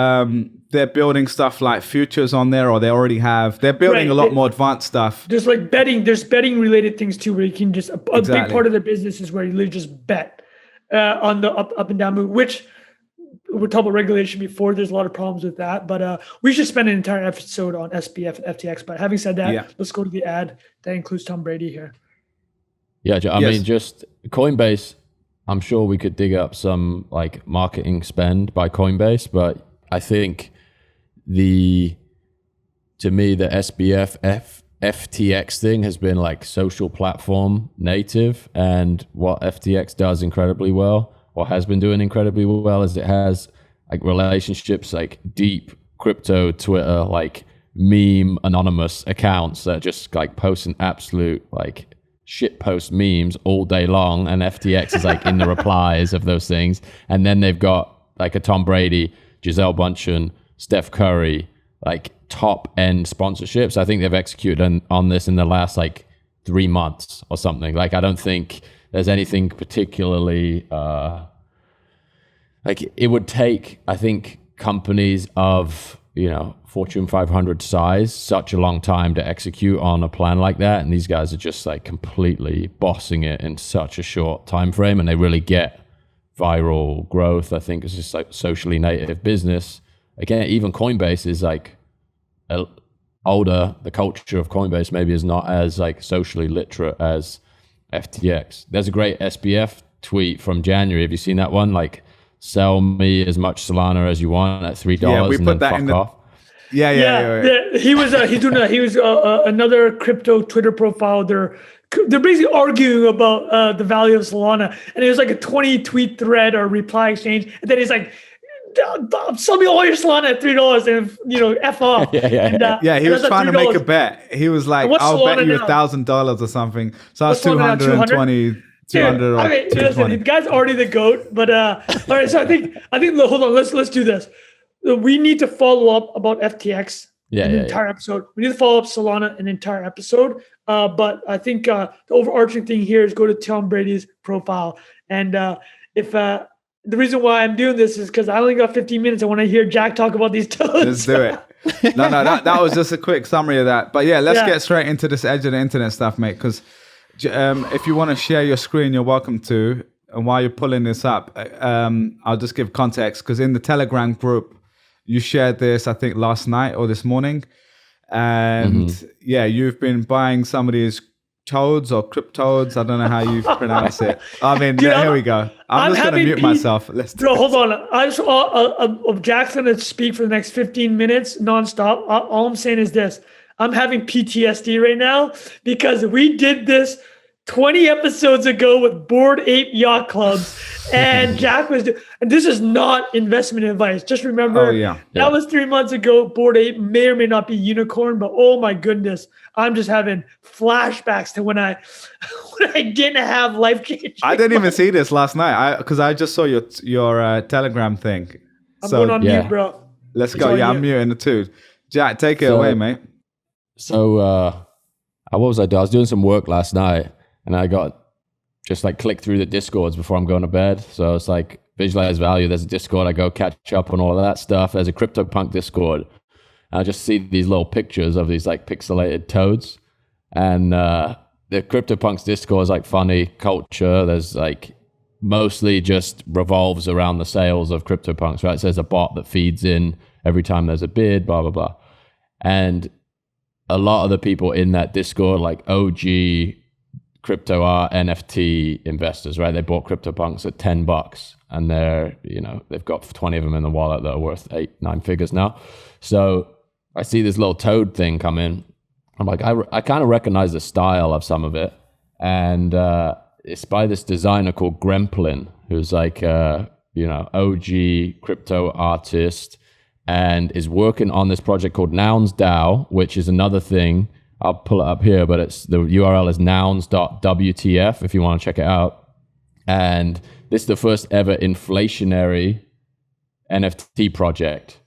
they're building stuff like futures on there, or they already have. They're building a lot more advanced stuff. There's like betting. There's betting related things too, where you can just, a big part of their business is where you literally just bet on the up and down move, which we talked about regulation before. There's a lot of problems with that, but we should spend an entire episode on SBF and FTX. But having said that, let's go to the ad that includes Tom Brady here. Yeah, I mean, just Coinbase, I'm sure we could dig up some like marketing spend by Coinbase, but I think to me, the SBF FTX thing has been like social platform native, and what FTX does incredibly well, or has been doing incredibly well, is it has like relationships, like deep crypto Twitter, like meme anonymous accounts that just like post an absolute like shit post memes all day long, and FTX is like in the replies of those things. And then they've got like a Tom Brady, Gisele Bündchen, Steph Curry, like top end sponsorships. I think they've executed on this in the last like 3 months or something. Like, I don't think there's anything particularly like it would take, I think, companies of, Fortune 500 size such a long time to execute on a plan like that, and these guys are just like completely bossing it in such a short time frame, and they really get viral growth. I think it's just like socially native business. Again, even Coinbase is like older. The culture of Coinbase maybe is not as like socially literate as FTX. There's a great SBF tweet from January. Have you seen that one? Like, sell me as much Solana as you want at $3 we and put then that in fuck off. He was another crypto Twitter profile. They're basically arguing about the value of Solana, and it was like a 20 tweet thread or reply exchange, and then he's like, sell me all your Solana at $3 and F off. He was trying to make a bet. He was like, I'll bet you $1,000 or something. So that's 220. 200 or listen, the guy's already the GOAT, but all right, so I think hold on, let's do this. We need to follow up about FTX an entire episode. We need to follow up Solana an entire episode. But I think the overarching thing here is go to Tom Brady's profile. And if the reason why I'm doing this is because I only got 15 minutes. I want to hear Jack talk about these toads. Let's do it. No, that was just a quick summary of that. But yeah, let's get straight into this edge of the internet stuff, mate, because if you want to share your screen, you're welcome to. And while you're pulling this up, I'll just give context, because in the Telegram group, you shared this, I think, last night or this morning. And you've been buying some of these toads or cryptoads. I don't know how you pronounce it. I mean, here we go. I'm just going to mute myself. Hold on. I just Jack's going to speak for the next 15 minutes nonstop. All I'm saying is this. I'm having PTSD right now because we did this 20 episodes ago with Bored Ape Yacht Clubs, and Jack was and this is not investment advice. Just remember, that was 3 months ago. Bored Ape may or may not be unicorn, but oh my goodness, I'm just having flashbacks to when I didn't have life changing. I didn't even see this last night because I just saw your Telegram thing. I'm going on mute, bro. Let's go. I'm muting the two. Jack, take it away, mate. So what was I doing? I was doing some work last night, and I got just like click through the Discords before I'm going to bed. So it's like visualize value. There's a Discord. I go catch up on all of that stuff. There's a CryptoPunk Discord. And I just see these little pictures of these like pixelated toads. And the CryptoPunks Discord is like funny culture. There's like mostly just revolves around the sales of CryptoPunks, right? So there's a bot that feeds in every time there's a bid, blah, blah, blah. And a lot of the people in that Discord, like OG crypto art NFT investors, right? They bought CryptoPunks at $10, and they've got 20 of them in the wallet that are worth 8-9 figures now. So I see this little toad thing come in. I'm like, I kind of recognize the style of some of it, and it's by this designer called Gremplin, who's like OG crypto artist, and is working on this project called Nouns DAO, which is another thing. I'll pull it up here, but the URL is nouns.wtf if you want to check it out. And this is the first ever inflationary NFT project.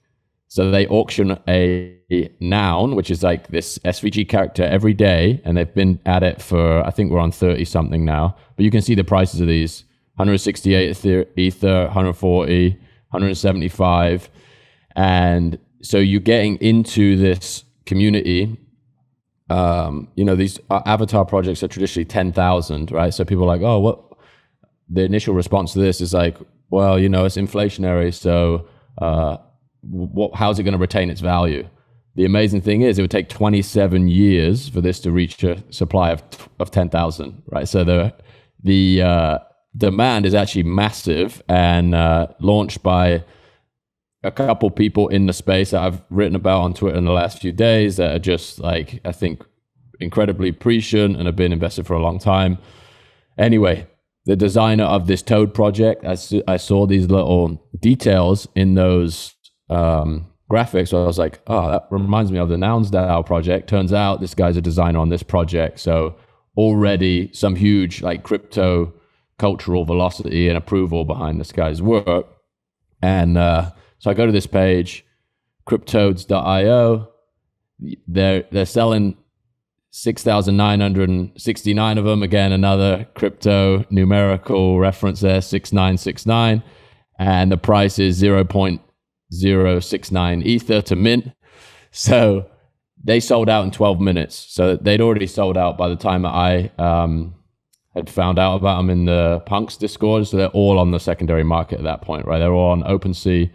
So they auction a noun, which is like this SVG character every day, and they've been at it for, I think we're on 30 something now. But you can see the prices of these: 168 Ether, 140, 175. And so you're getting into this community. These avatar projects are traditionally 10,000, right? So people are like, oh, what? The initial response to this is like, well, it's inflationary, so how's it going to retain its value? The amazing thing is it would take 27 years for this to reach a supply of 10,000, right? So the demand is actually massive, and launched by a couple people in the space that I've written about on Twitter in the last few days that are just like, I think, incredibly prescient and have been invested for a long time. Anyway, the designer of this Toad project, I saw these little details in those graphics. So I was like, oh, that reminds me of the Nouns DAO project. Turns out this guy's a designer on this project. So already some huge like crypto cultural velocity and approval behind this guy's work. And so I go to this page, Cryptoadz.io. They're selling 6,969 of them. Again, another crypto numerical reference there, 6969. And the price is 0.069 Ether to mint. So they sold out in 12 minutes. So they'd already sold out by the time that I had found out about them in the Punks Discord. So they're all on the secondary market at that point, right? They're all on Opensea.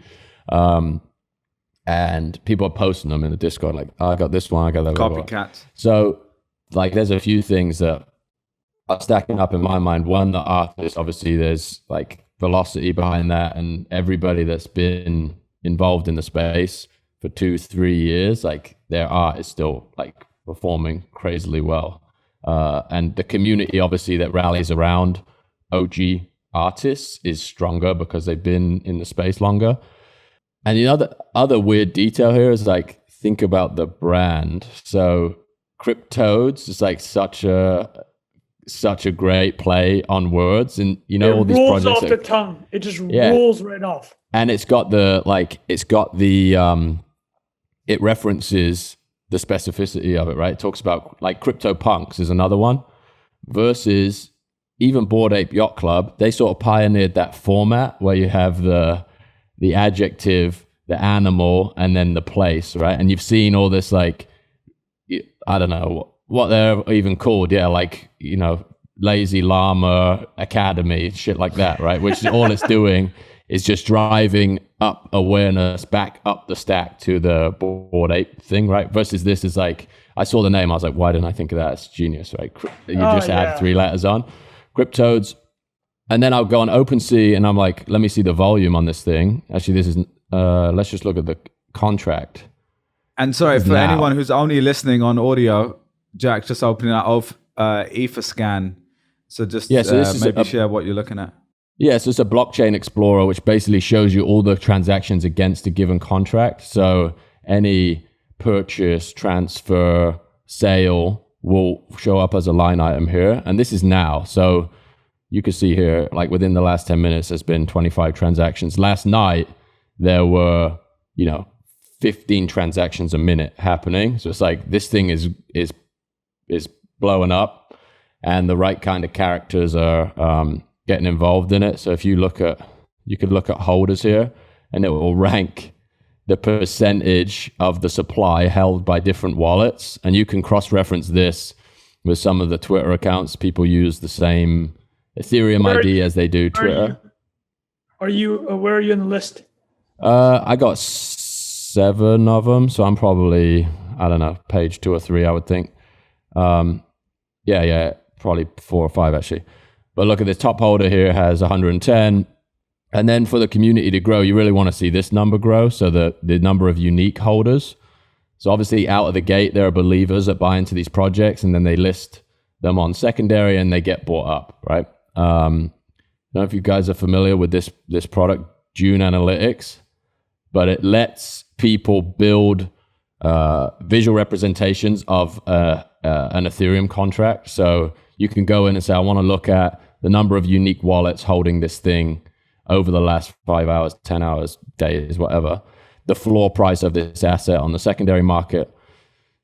And people are posting them in the Discord, like, oh, I got this one, I got that one. Copycats. So, like, there's a few things that are stacking up in my mind. One, the artist, obviously there's like velocity behind that, and everybody that's been involved in the space for 2-3 years, like their art is still like performing crazily well. And the community obviously that rallies around OG artists is stronger because they've been in the space longer. And the other weird detail here is like, think about the brand. So Cryptoadz is like such a great play on words, and all these rolls projects off the tongue. It just rolls right off. And it references the specificity of it, right? It talks about like CryptoPunks is another one, versus even Bored Ape Yacht Club. They sort of pioneered that format where you have the adjective, the animal, and then the place, right? And you've seen all this like, I don't know what they're even called. Yeah, like, Lazy Llama Academy, shit like that, right? Which all it's doing is just driving up awareness back up the stack to the Bored Ape thing, right? Versus this is like, I saw the name, I was like, why didn't I think of that? It's genius, right? You add 3 letters on. Cryptoadz. And then I'll go on OpenSea and I'm like, let me see the volume on this thing. Actually, this is, let's just look at the contract. And sorry, for anyone who's only listening on audio, Jack's just opening that off Etherscan. So just maybe share what you're looking at. Yeah, so it's a blockchain explorer, which basically shows you all the transactions against a given contract. So any purchase, transfer, sale will show up as a line item here. And this is now. So you can see here, like within the last 10 minutes, there's been 25 transactions. Last night, there were, 15 transactions a minute happening. So it's like this thing is blowing up, and the right kind of characters are getting involved in it. So if you could look at holders here, and it will rank the percentage of the supply held by different wallets. And you can cross-reference this with some of the Twitter accounts. People use the same Ethereum ID as they do Twitter. Where are you in the list? I got 7 of them, so I'm probably, I don't know, page 2 or 3, I would think. Yeah, probably 4 or 5 actually. But look at this top holder here has 110. And then for the community to grow, you really want to see this number grow. So the number of unique holders. So obviously out of the gate, there are believers that buy into these projects, and then they list them on secondary and they get bought up, right? I don't know if you guys are familiar with this product, Dune Analytics, but it lets people build visual representations of an Ethereum contract. So you can go in and say, I want to look at the number of unique wallets holding this thing over the last 5 hours, 10 hours, days, whatever, the floor price of this asset on the secondary market.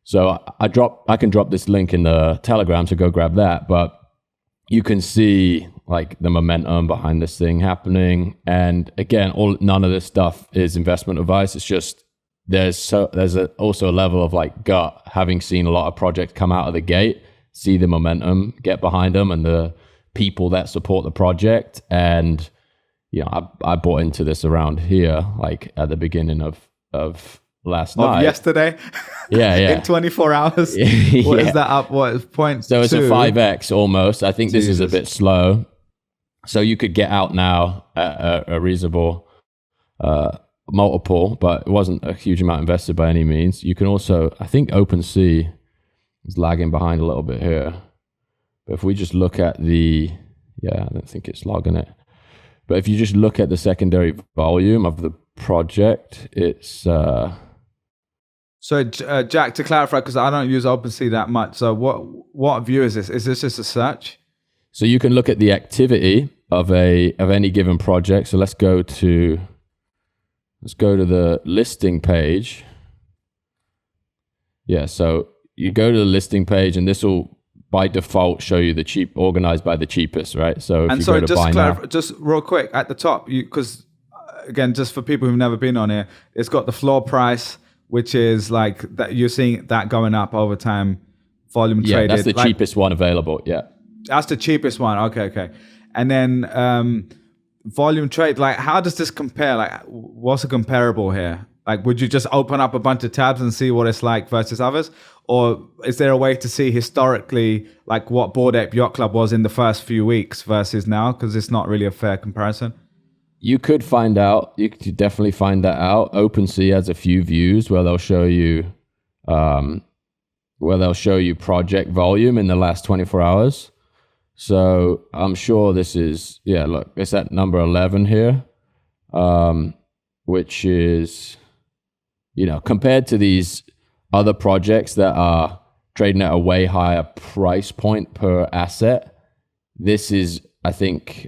So I can drop this link in the Telegram to go grab that, but you can see like the momentum behind this thing happening. And again, none of this stuff is investment advice. It's just there's also a level of like gut, having seen a lot of projects come out of the gate, see the momentum, get behind them, and the people that support the project. And I bought into this around here, like at the beginning of last night. Yesterday? Yeah. In 24 hours? Yeah. What is that up? What is 0.2? So it's a 5x almost. I think this is a bit slow. So you could get out now at a reasonable multiple, but it wasn't a huge amount invested by any means. You can also, I think OpenSea is lagging behind a little bit here. But if we just look at I don't think it's logging it. But if you just look at the secondary volume of the project, it's... So Jack, to clarify, because I don't use OpenSea that much, so what view is this? Is this just a search? So you can look at the activity of any given project. So let's go to the listing page. Yeah, so you go to the listing page, and this will by default show you the organized by the cheapest, right? So if you go to buy now, just real quick at the top, because again, just for people who've never been on here, it's got the floor price, which is like that you're seeing that going up over time, volume traded. Yeah, that's the cheapest one available. Yeah, that's the cheapest one. Okay. And then volume trade, like how does this compare? Like what's a comparable here? Like, would you just open up a bunch of tabs and see what it's like versus others? Or is there a way to see historically, like what Bored Ape Yacht Club was in the first few weeks versus now? Because it's not really a fair comparison. You could find out. You could definitely find that out. OpenSea has a few views where they'll show you, project volume in the last 24 hours. So I'm sure this is, look, it's at number 11 here, which is, compared to these other projects that are trading at a way higher price point per asset, this is, I think,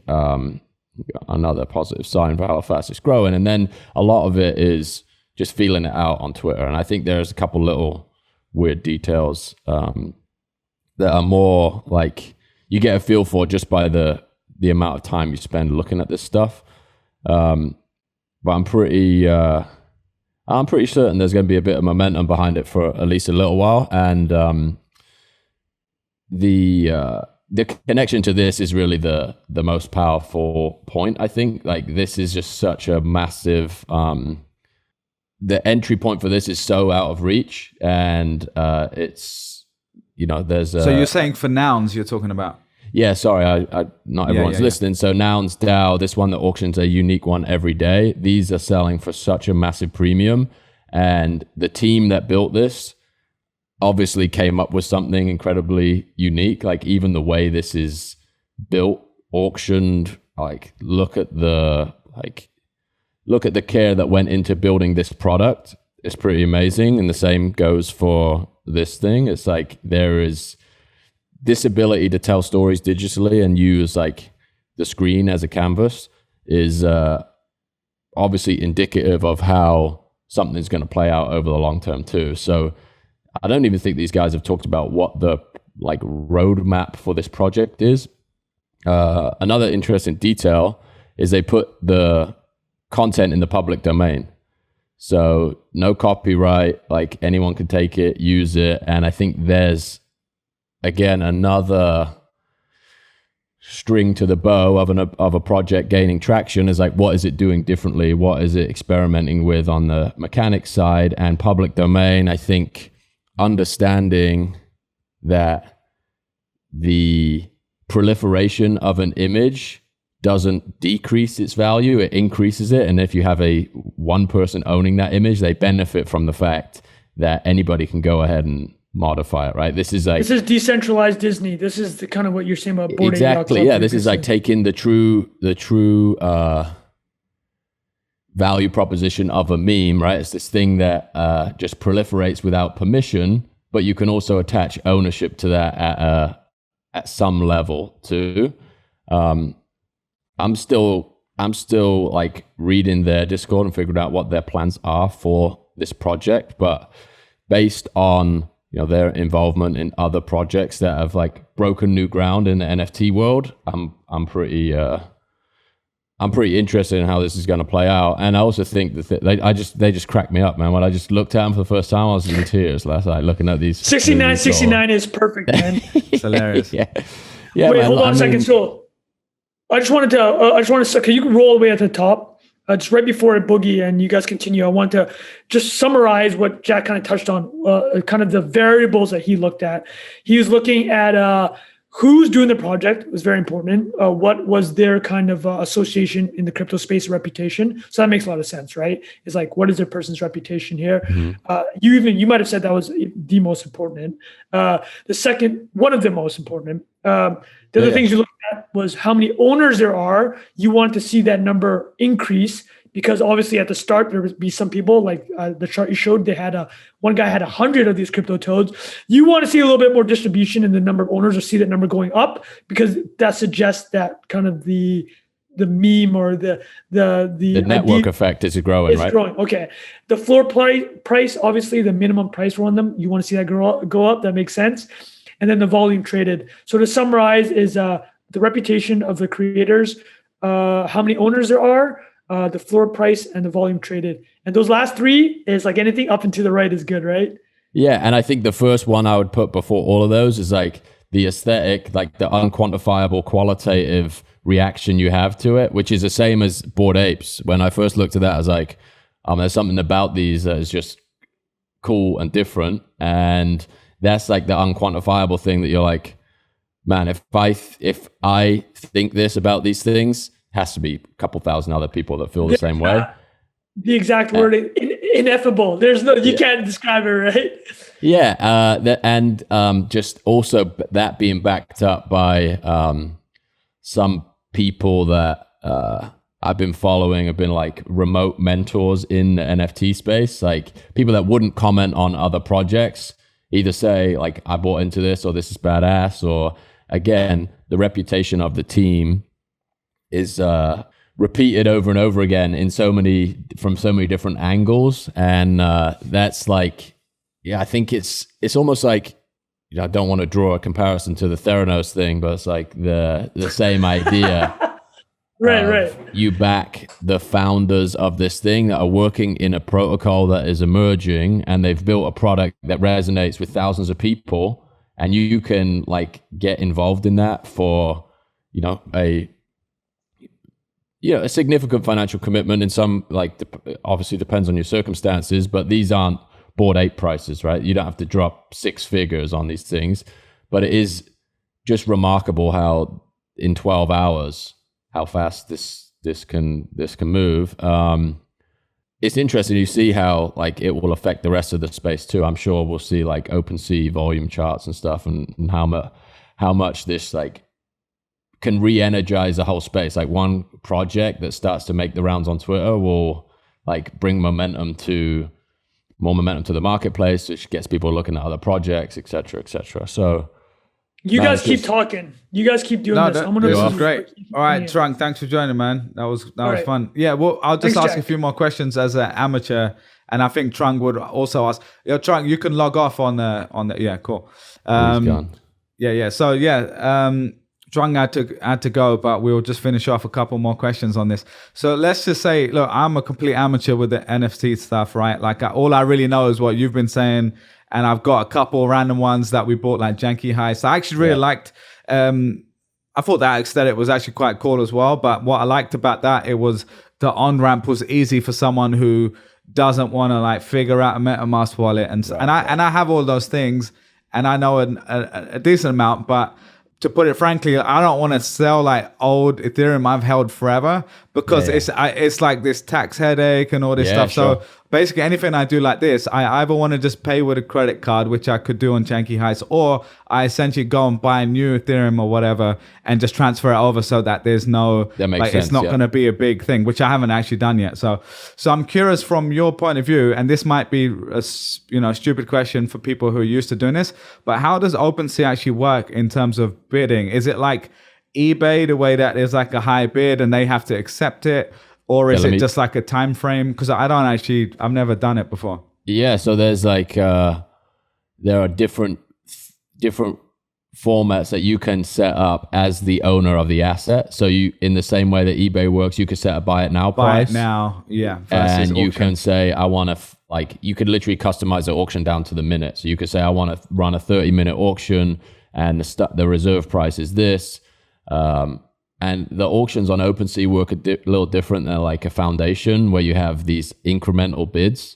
another positive sign for how fast it's growing. And then a lot of it is just feeling it out on Twitter. And I think there's a couple little weird details that are more like, you get a feel for just by the amount of time you spend looking at this stuff. But I'm pretty certain there's going to be a bit of momentum behind it for at least a little while. And the connection to this is really the most powerful point, I think. Like, this is just such a massive, the entry point for this is so out of reach, and it's, there's so you're saying for nouns you're talking about? Yeah, sorry, I not everyone's listening. So Nouns DAO, this one that auctions a unique one every day, these are selling for such a massive premium. And the team that built this obviously came up with something incredibly unique. Like, even the way this is built, auctioned, like look at the care that went into building this product. It's pretty amazing. And the same goes for this thing. It's like there is this ability to tell stories digitally and use like the screen as a canvas is obviously indicative of how something's going to play out over the long term too. So I don't even think these guys have talked about what the like roadmap for this project is. Another interesting detail is they put the content in the public domain. So no copyright, like anyone can take it, use it. And I think there's, again, another string to the bow of a project gaining traction is like, what is it doing differently? What is it experimenting with on the mechanics side? And public domain, I think understanding that the proliferation of an image doesn't decrease its value, it increases it. And if you have one person owning that image, they benefit from the fact that anybody can go ahead and modify it, right? This is decentralized Disney. This is the kind of what you're saying about Bored Ape exactly. Yacht Club. Yeah, this is like taking the true value proposition of a meme, right? It's this thing that just proliferates without permission, but you can also attach ownership to that at some level too. I'm still like reading their Discord and figuring out what their plans are for this project, but based on their involvement in other projects that have like broken new ground in the NFT world, I'm pretty interested in how this is going to play out. And I also think that they just cracked me up, man. When I just looked at them for the first time, I was in tears last night looking at these. 69 is perfect, man. It's hilarious. Yeah. Wait, man, hold on a second. So I just wanted to, can you roll away at the top? Just right before Boogie and you guys continue, I want to just summarize what Jack kind of touched on, kind of the variables that he looked at. He was looking at who's doing the project. It was very important. What was their kind of association in the crypto space, reputation? So that makes a lot of sense, right? It's like, what is their person's reputation here? Mm-hmm. You might have said that was the most important. The second, one of the most important. The other things you looked at was how many owners there are. You want to see that number increase because obviously at the start there would be some people like the chart you showed. They had one guy had 100 of these Cryptoadz. You want to see a little bit more distribution in the number of owners, or see that number going up because that suggests that kind of the meme or the network effect is growing, right? It's growing. Okay. The floor price, obviously the minimum price for one of them. You want to see that go up. That makes sense. And then the volume traded. So to summarize is the reputation of the creators, how many owners there are, the floor price, and the volume traded. And those last three is like anything up and to the right is good, right? Yeah, and I think the first one I would put before all of those is like the aesthetic, like the unquantifiable qualitative reaction you have to it, which is the same as Bored Apes. When I first looked at that, I was like, There's something about these that is just cool and different, and that's like the unquantifiable thing that you're like, man, if I think this about these things, has to be a couple thousand other people that feel the same way. The exact word, ineffable. There's no, you can't describe it, right? Yeah, just also that being backed up by some people that I've been following have been like remote mentors in the NFT space, like people that wouldn't comment on other projects, either say like, I bought into this or this is badass, or again, the reputation of the team is repeated over and over again from so many different angles. And that's like, yeah, I think it's almost like, I don't want to draw a comparison to the Theranos thing, but it's like the same idea. Right. You back the founders of this thing that are working in a protocol that is emerging, and they've built a product that resonates with thousands of people, and you can like get involved in that for, a significant financial commitment. In some, like, obviously depends on your circumstances, but these aren't Bored Ape prices, right? You don't have to drop 6 figures on these things, but it is just remarkable how in 12 hours, how fast this can move. It's interesting. You see how like it will affect the rest of the space too. I'm sure we'll see like Opensea volume charts and stuff, and how much this like can re-energize the whole space. Like one project that starts to make the rounds on Twitter will like bring more momentum to the marketplace, which gets people looking at other projects, et cetera. So you guys keep talking. You guys keep doing this. This is great. All right, Trung, thanks for joining, man. That was fun. Yeah, well, I'll just ask a few more questions as an amateur, and I think Trung would also ask. Trung, you can log off on the. Yeah, cool. Yeah. So Trung had to go, but we'll just finish off a couple more questions on this. So let's just say, look, I'm a complete amateur with the NFT stuff, right? Like all I really know is what you've been saying. And I've got a couple random ones that we bought, like Janky Heist. I actually really liked, I thought that aesthetic was actually quite cool as well. But what I liked about that, it was the on-ramp was easy for someone who doesn't want to like figure out a MetaMask wallet. And I have all those things, and I know a decent amount, but to put it frankly, I don't want to sell like old Ethereum I've held forever, because it's like this tax headache and all this stuff. Sure. So basically anything I do like this, I either want to just pay with a credit card, which I could do on Janky Heist, or I essentially go and buy a new Ethereum or whatever and just transfer it over so that there's no, it's not going to be a big thing, which I haven't actually done yet. So I'm curious from your point of view, and this might be a stupid question for people who are used to doing this, but how does OpenSea actually work in terms of bidding? Is it like eBay, the way that there's like a high bid and they have to accept it? Or is it just like a time frame? Because I've never done it before. Yeah, so there's like, there are different formats that you can set up as the owner of the asset. So you, in the same way that eBay works, you could set a buy it now price. Buy it now, yeah. And you can say, I want to, you could literally customize the auction down to the minute. So you could say, I want to run a 30-minute auction and the reserve price is this. And the auctions on OpenSea work a little different than like a foundation, where you have these incremental bids.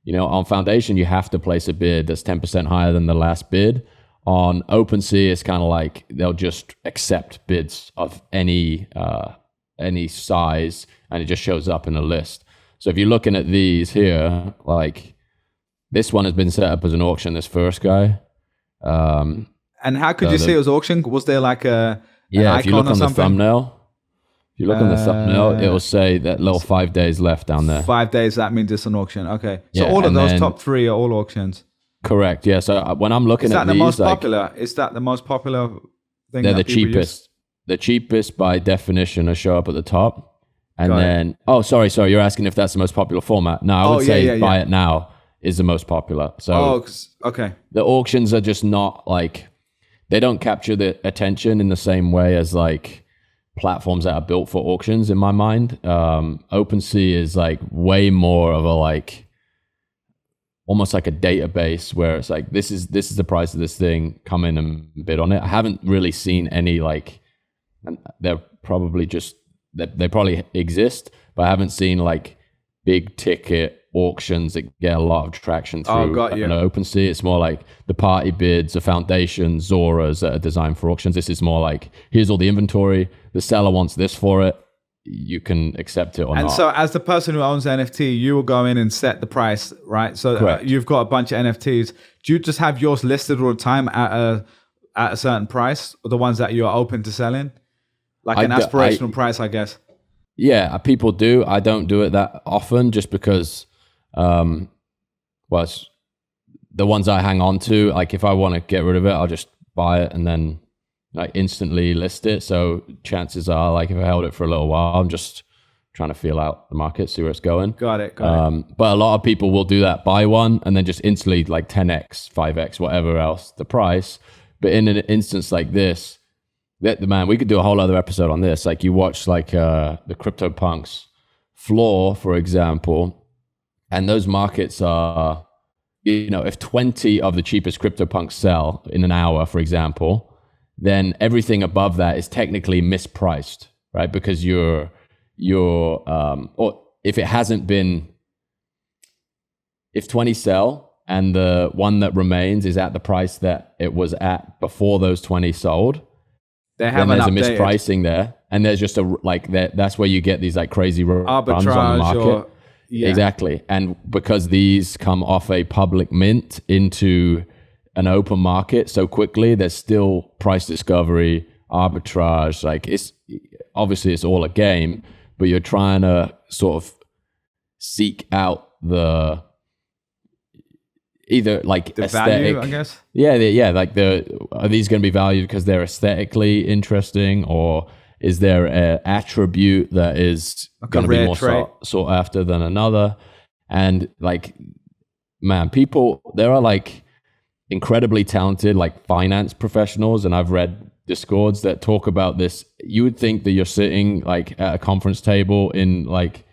On foundation, you have to place a bid that's 10% higher than the last bid. On OpenSea, it's kind of like they'll just accept bids of any size, and it just shows up in a list. So if you're looking at these here, like this one has been set up as an auction, this first guy. And how could you see it was auction? Was there like a... Yeah, if you look on the thumbnail, it will say that little 5 days left down there. 5 days, that means it's an auction. Okay. So all of those top 3 are all auctions. Correct. Yeah. So when I'm looking at these, most popular? Is that the most popular thing? They're the cheapest. Use? The cheapest by definition will show up at the top. And then, sorry. You're asking if that's the most popular format. No, I would say buy it now is the most popular. So okay. The auctions are just not like... They don't capture the attention in the same way as like platforms that are built for auctions, in my mind. OpenSea is like way more of a like, almost like a database where it's like, this is the price of this thing, come in and bid on it. I haven't really seen any like, and they're probably just, they probably exist, but I haven't seen like big ticket auctions that get a lot of traction through an Opensea. It's more like the party bids, the foundation, Zoras that are designed for auctions. This is more like, here's all the inventory. The seller wants this for it. You can accept it or not. And so as the person who owns the NFT, you will go in and set the price, right? So you've got a bunch of NFTs. Do you just have yours listed all the time at a certain price, or the ones that you're open to selling? Like an aspirational price, I guess. Yeah, people do. I don't do it that often just because, it's the ones I hang on to. Like if I want to get rid of it, I'll just buy it and then like instantly list it. So chances are, like if I held it for a little while, I'm just trying to feel out the market, see where it's going. Got it. But a lot of people will do that, buy one and then just instantly like 10x, 5x, whatever else the price. But in an instance like this, man, we could do a whole other episode on this. Like you watch like the CryptoPunks floor, for example, and those markets are, if 20 of the cheapest CryptoPunks sell in an hour, for example, then everything above that is technically mispriced, right? Because or if it hasn't been, if 20 sell and the one that remains is at the price that it was at before those 20 sold, then there's a mispricing there. And there's just that's where you get these like crazy runs on the market. Exactly. And because these come off a public mint into an open market so quickly, there's still price discovery, arbitrage. Like it's all a game, but you're trying to sort of seek out either like the aesthetic value, I guess. Yeah. Like are these going to be valued because they're aesthetically interesting, or is there an attribute that is like going to be more sought after than another? And like, man, there are like incredibly talented like finance professionals, and I've read discords that talk about this. You would think that you're sitting like at a conference table in like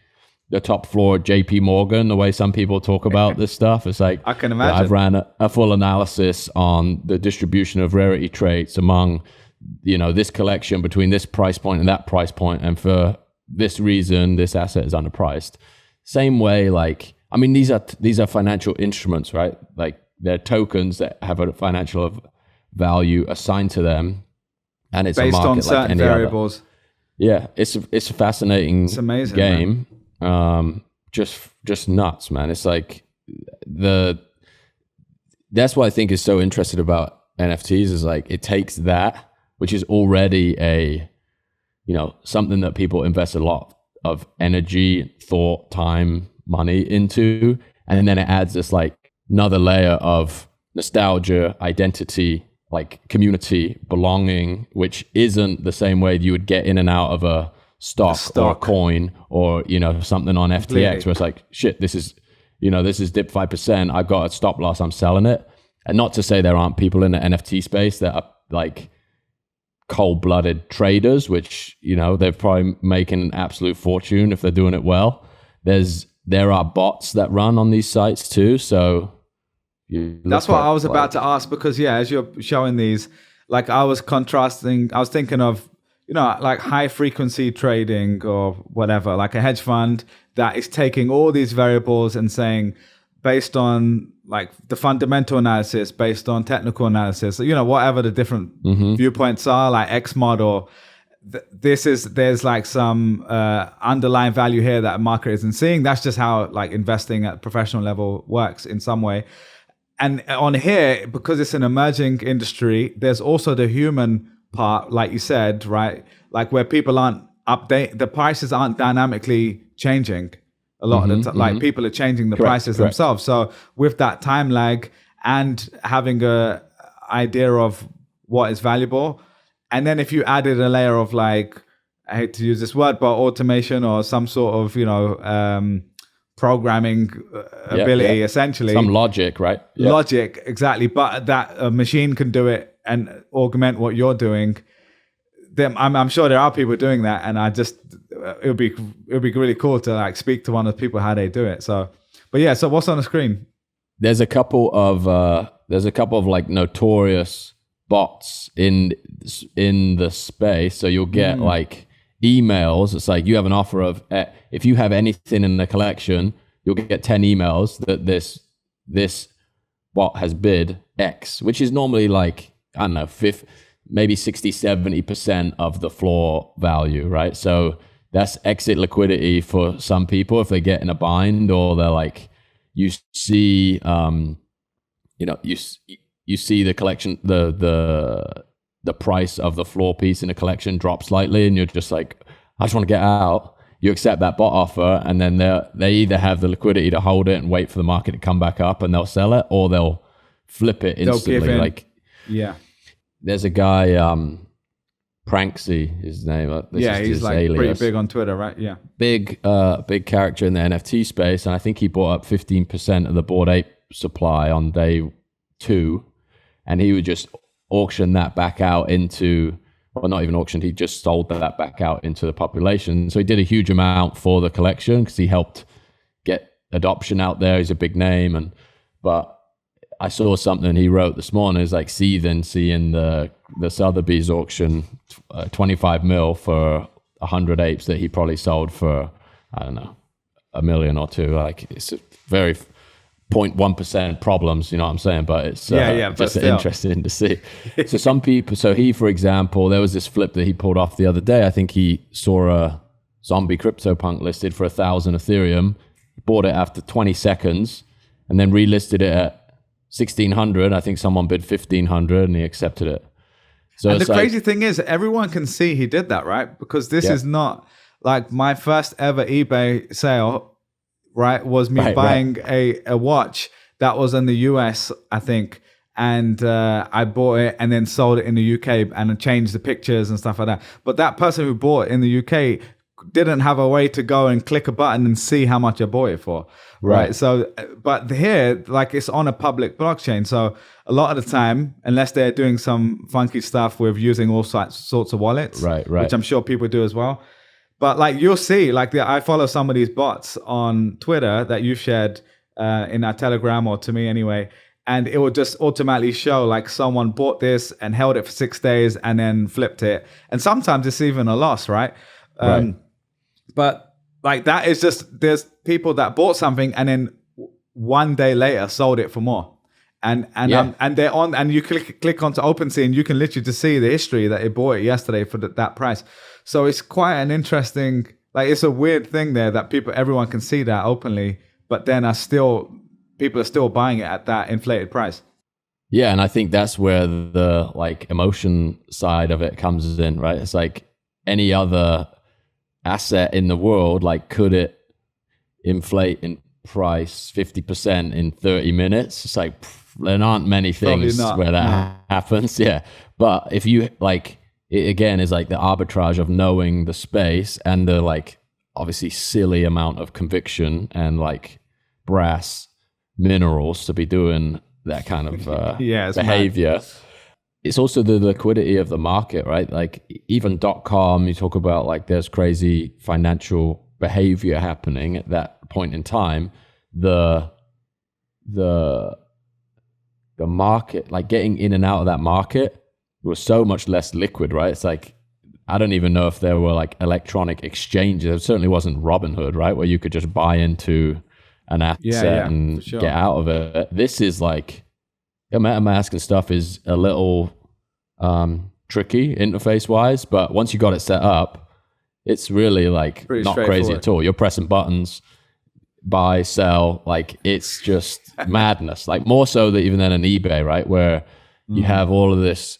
the top floor at JP Morgan, the way some people talk about this stuff. It's like, I can imagine. I've ran a full analysis on the distribution of rarity traits among, this collection between this price point and that price point, and for this reason, this asset is underpriced. Same way, like, I mean, these are financial instruments, right? Like, they're tokens that have a financial value assigned to them, and it's based a market on certain like any variables. Other. Yeah, it's a fascinating, it's amazing game. Just nuts, man. It's like that's what I think is so interesting about NFTs is like it takes that, which is already something that people invest a lot of energy, thought, time, money into, and then it adds this like another layer of nostalgia, identity, like community, belonging, which isn't the same way you would get in and out of a stock or a coin or, something on FTX where it's like, shit, this is dipped 5%. I've got a stop loss. I'm selling it. And not to say there aren't people in the NFT space that are like cold-blooded traders, which, they're probably making an absolute fortune if they're doing it well. There are bots that run on these sites too. So that's what I was about to ask, because as you're showing these, like I was thinking of, like high frequency trading or whatever, like a hedge fund that is taking all these variables and saying, based on like the fundamental analysis, based on technical analysis, whatever the different viewpoints are, like X mod or there's like some underlying value here that a market isn't seeing. That's just how like investing at professional level works in some way. And on here, because it's an emerging industry, there's also the human part, like you said, right? Like where people the prices aren't dynamically changing a lot of the time. Like people are changing the prices themselves. So with that time lag and having a idea of what is valuable, and then if you added a layer of like, I hate to use this word, but automation or some sort of, programming ability, essentially. Some logic, right? Logic, exactly. But that a machine can do it and augment what you're doing. Then I'm sure there are people doing that, and it would be really cool to like speak to one of the people how they do it. So, but so what's on the screen? There's a couple of like notorious bots in the space. So you'll get like emails. It's like you have an offer of if you have anything in the collection, you'll get 10 emails that this bot has bid X, which is normally like, I don't know, maybe 60-70% of the floor value, right? So that's exit liquidity for some people if they get in a bind, or they're like, you see you see the collection, the price of the floor piece in a collection drop slightly, and you're just like, I just want to get out. You accept that bot offer, and then they either have the liquidity to hold it and wait for the market to come back up and they'll sell it, or they'll flip it instantly. Like, yeah, there's a guy, Pranksy, his name. He's like alias. Pretty big on Twitter, right? Yeah, big character in the NFT space, and I think he bought up 15% of the Bored Ape supply on day 2, and he would just auction that back out into, well, not even auctioned, he just sold that back out into the population. So he did a huge amount for the collection because he helped get adoption out there. He's a big name, but I saw something he wrote this morning. It's like seeing the Sotheby's auction, 25 mil for 100 apes that he probably sold for, I don't know, $1 million or $2 million. Like, it's a very 0.1% problems, you know what I'm saying? But it's just interesting to see. So some people, he, for example, there was this flip that he pulled off the other day. I think he saw a zombie CryptoPunk listed for 1,000 Ethereum, bought it after 20 seconds, and then relisted it at 1,600. I think someone bid 1,500 and he accepted it. So and the crazy thing is, everyone can see he did that, right? Because this is not like my first ever eBay sale, right? Was me buying a watch that was in the US, I think. And I bought it and then sold it in the UK and changed the pictures and stuff like that. But that person who bought it in the UK didn't have a way to go and click a button and see how much I bought it for. Right. So, but here, like, it's on a public blockchain. So a lot of the time, unless they're doing some funky stuff with using all sorts of wallets, which I'm sure people do as well. But like, you'll see, like, I follow some of these bots on Twitter that you've shared in our Telegram, or to me anyway. And it will just automatically show like someone bought this and held it for 6 days and then flipped it. And sometimes it's even a loss, right? But like, that is just, there's people that bought something and then one day later sold it for more. And they're on, and you click onto Opensea and you can literally just see the history that it bought it yesterday for that price. So it's quite an interesting, like, it's a weird thing there that everyone can see that openly, but then people are still buying it at that inflated price. Yeah, and I think that's where the like emotion side of it comes in, right? It's like any other asset in the world, like, could it inflate in price 50% in 30 minutes? It's like, there aren't many things where that happens. Yeah. But if you like, it again is like the arbitrage of knowing the space and the like obviously silly amount of conviction and like brass minerals to be doing that kind of behavior. Mad. It's also the liquidity of the market, right? Like even .com, you talk about like there's crazy financial behavior happening at that point in time. The market, like getting in and out of that market was so much less liquid, right? It's like, I don't even know if there were like electronic exchanges. It certainly wasn't Robinhood, right? Where you could just buy into an asset and get out of it. This is like, MetaMask and stuff is a little tricky interface wise, but once you got it set up, it's really like pretty not crazy at all. You're pressing buttons, buy, sell, like it's just madness. Like more so than even than an eBay, right? Where you have all of this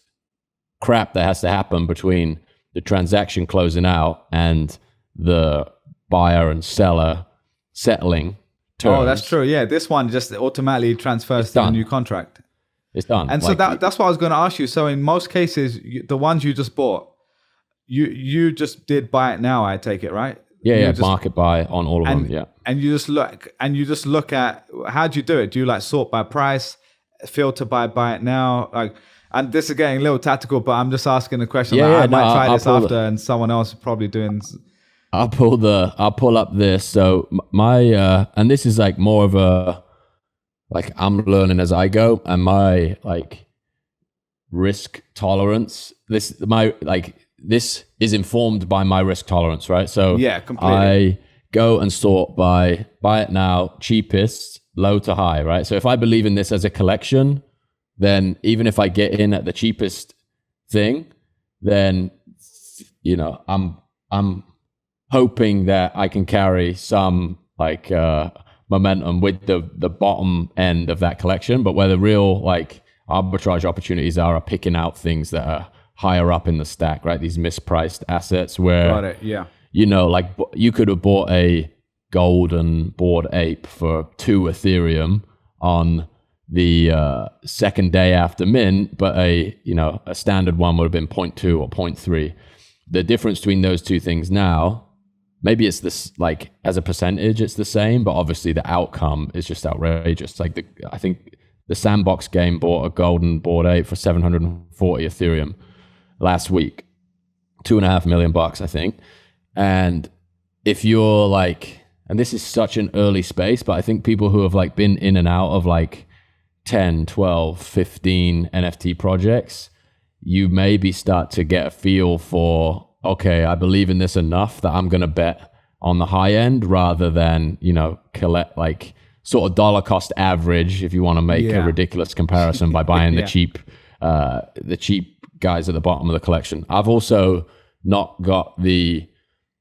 crap that has to happen between the transaction closing out and the buyer and seller settling terms. Oh, that's true. Yeah, this one just automatically transfers to a new contract. It's done. And so that's what I was going to ask you. So in most cases, the ones you just bought, you just did buy it now, I take it, right? Yeah, market buy on all of them, yeah. And you just look at, how do you do it? Do you like sort by price, filter by buy it now? Like, and this is getting a little tactical, but I'm just asking the question. I might try this after, and someone else is probably doing. I'll pull up this. So my and this is like more of a, like I'm learning as I go, and my like risk tolerance. My like this is informed by my risk tolerance, right? So yeah, completely. I go and sort by buy it now, cheapest, low to high, right? So if I believe in this as a collection, then even if I get in at the cheapest thing, then, you know, I'm hoping that I can carry some like momentum with the bottom end of that collection. But where the real like arbitrage opportunities are picking out things that are higher up in the stack, right? These mispriced assets where, Got it. Yeah. you know, like you could have bought a golden Bored Ape for 2 Ethereum on the second day after mint, but a standard one would have been 0.2 or 0.3. The difference between those two things now, maybe it's this, like as a percentage, it's the same, but obviously the outcome is just outrageous. Like I think the Sandbox game bought a golden Bored Ape for 740 Ethereum last week, $2.5 million, I think. And if you're like, and this is such an early space, but I think people who have like been in and out of like 10, 12, 15 NFT projects, you maybe start to get a feel for, okay, I believe in this enough that I'm going to bet on the high end rather than, you know, collect like sort of dollar cost average, if you want to make a ridiculous comparison by buying the cheap guys at the bottom of the collection. I've also not got the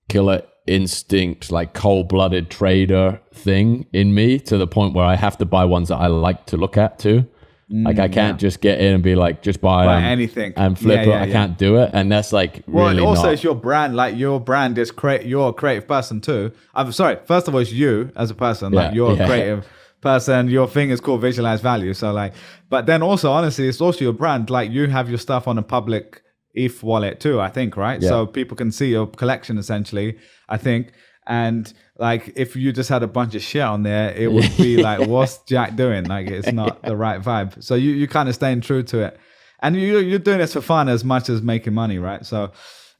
killer instinct, like cold-blooded trader thing in me to the point where I have to buy ones that I like to look at too. Like I can't just get in and be like, just buy anything and flip it. I can't do it. And that's like really also it's your brand. Like your brand is you're a creative person too. I'm sorry. First of all, it's you as a person. Like you're a creative person. Your thing is called visualize value. So like, but then also honestly, it's also your brand. Like you have your stuff on a public ETH wallet too, I think, right? Yeah. So people can see your collection essentially, I think. And like, if you just had a bunch of shit on there, it would be like, what's Jack doing? Like, it's not the right vibe. So you kind of staying true to it. And you're doing this for fun as much as making money, right? So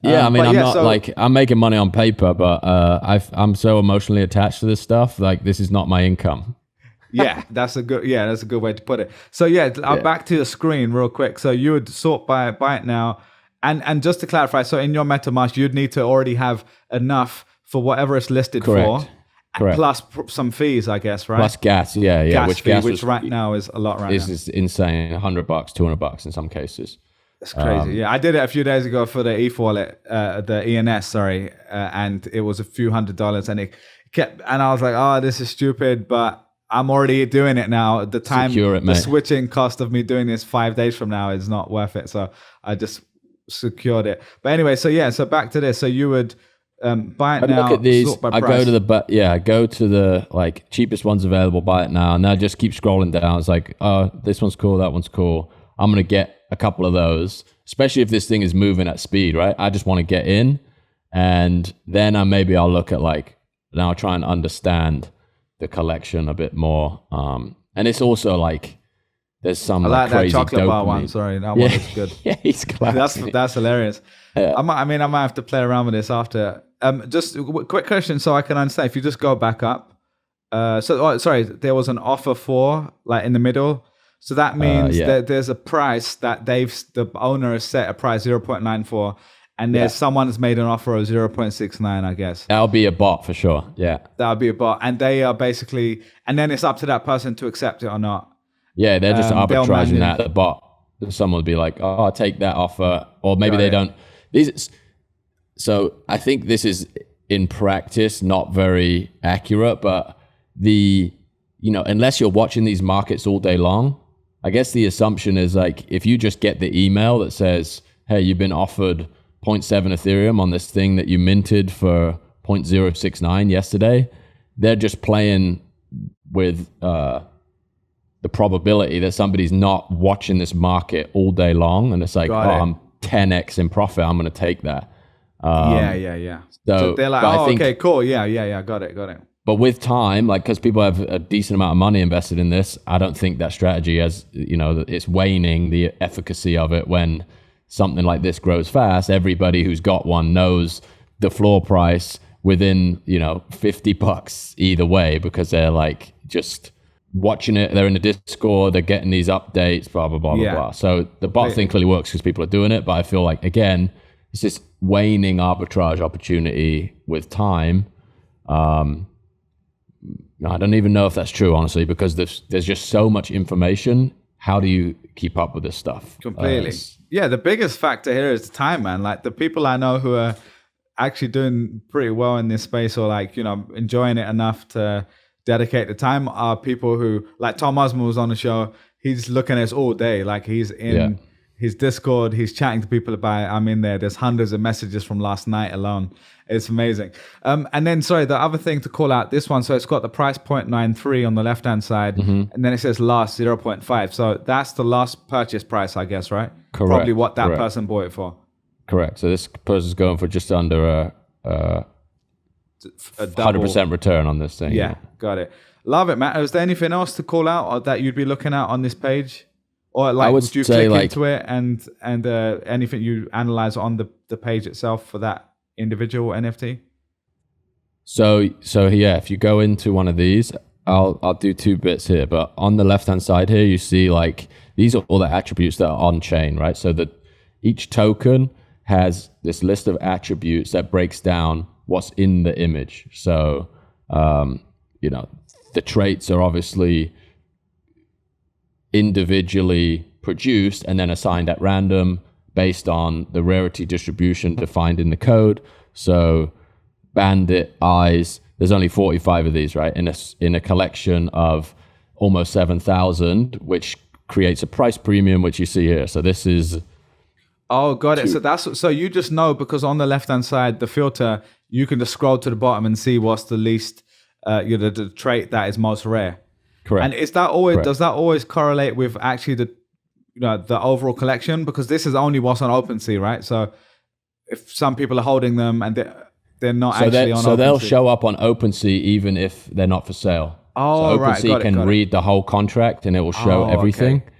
yeah, I mean, I'm making money on paper, but I'm so emotionally attached to this stuff. Like, this is not my income. That's a good way to put it. So back to the screen real quick. So you would sort by it now. And just to clarify, so in your MetaMask, you'd need to already have enough for whatever it's listed for, plus some fees, I guess, right? Plus gas, which right now is a lot. Is insane, $100, $200 in some cases. It's crazy. I did it a few days ago for the ETH wallet, the ENS, and it was a few $100s, and it kept, and I was like, oh, this is stupid, but I'm already doing it now. At the time, the switching cost of me doing this 5 days from now is not worth it, so I just secured it. But anyway, so back to this. So you would buy it now. Look at these. I go to the like cheapest ones available. Buy it now, and I just keep scrolling down. It's like, oh, this one's cool, that one's cool. I'm gonna get a couple of those, especially if this thing is moving at speed, right? I just want to get in, and then I'll look at like, now try and understand the collection a bit more. And it's also like, there's some I like crazy that chocolate dopamine. bar one. Sorry, that one is good. He's classic. That's hilarious. Yeah. I might have to play around with this after. Just a quick question so I can understand. If you just go back up, there was an offer for like in the middle. So that means that there's a price that the owner has set a price 0.94, and there's someone has made an offer of 0.69, I guess. That'll be a bot for sure. Yeah. That'll be a bot. And they are basically, and then it's up to that person to accept it or not. Yeah, they're just arbitraging that. The bot, someone would be like, oh, I'll take that offer. Or maybe they don't. So I think this is in practice not very accurate, but unless you're watching these markets all day long, I guess the assumption is like, if you just get the email that says, hey, you've been offered 0.7 Ethereum on this thing that you minted for 0.069 yesterday, they're just playing with the probability that somebody's not watching this market all day long, and it's like, I'm 10x in profit, I'm going to take that. So they're like, okay, cool, got it. But with time, like, because people have a decent amount of money invested in this, I don't think that strategy has, it's waning the efficacy of it. When something like this grows fast, everybody who's got one knows the floor price within, $50 either way, because they're like just watching it. They're in the Discord, they're getting these updates, blah, blah, blah, blah, blah. So the bot thing clearly works because people are doing it. But I feel like, again, it's this waning arbitrage opportunity with time. I don't even know if that's true, honestly, because there's just so much information. How do you keep up with this stuff? Completely. Yeah, the biggest factor here is the time, man. Like the people I know who are actually doing pretty well in this space, or like, enjoying it enough to dedicate the time, are people who, like Tom Osmond was on the show. He's looking at us all day. Like he's in his Discord, he's chatting to people about it. I'm in there. There's hundreds of messages from last night alone. It's amazing. And then, sorry, the other thing to call out, this one, so it's got the price 0.93 on the left-hand side, and then it says last 0.5. So that's the last purchase price, I guess, right? Correct. Probably what that person bought it for. Correct. So this person's going for just under a 100% return on this thing. Yeah, got it. Love it, Matt. Is there anything else to call out or that you'd be looking at on this page? Or like, would you click into it and anything you analyze on the page itself for that individual NFT? So yeah, if you go into one of these, I'll do two bits here, but on the left hand side here, you see like these are all the attributes that are on chain, right? So that each token has this list of attributes that breaks down what's in the image. So the traits are obviously individually produced and then assigned at random based on the rarity distribution defined in the code. So bandit eyes, there's only 45 of these, right? In a collection of almost 7,000, which creates a price premium, which you see here. So this is... Oh, got it. So you just know, because on the left-hand side, the filter, you can just scroll to the bottom and see what's the least, the trait that is most rare. Correct. And is that always, does that always correlate with actually the overall collection? Because this is only what's on OpenSea, right? So if some people are holding them and they're not actually on OpenSea. So they'll show up on OpenSea even if they're not for sale. Oh, so right. OpenSea can read the whole contract and it will show everything. Okay.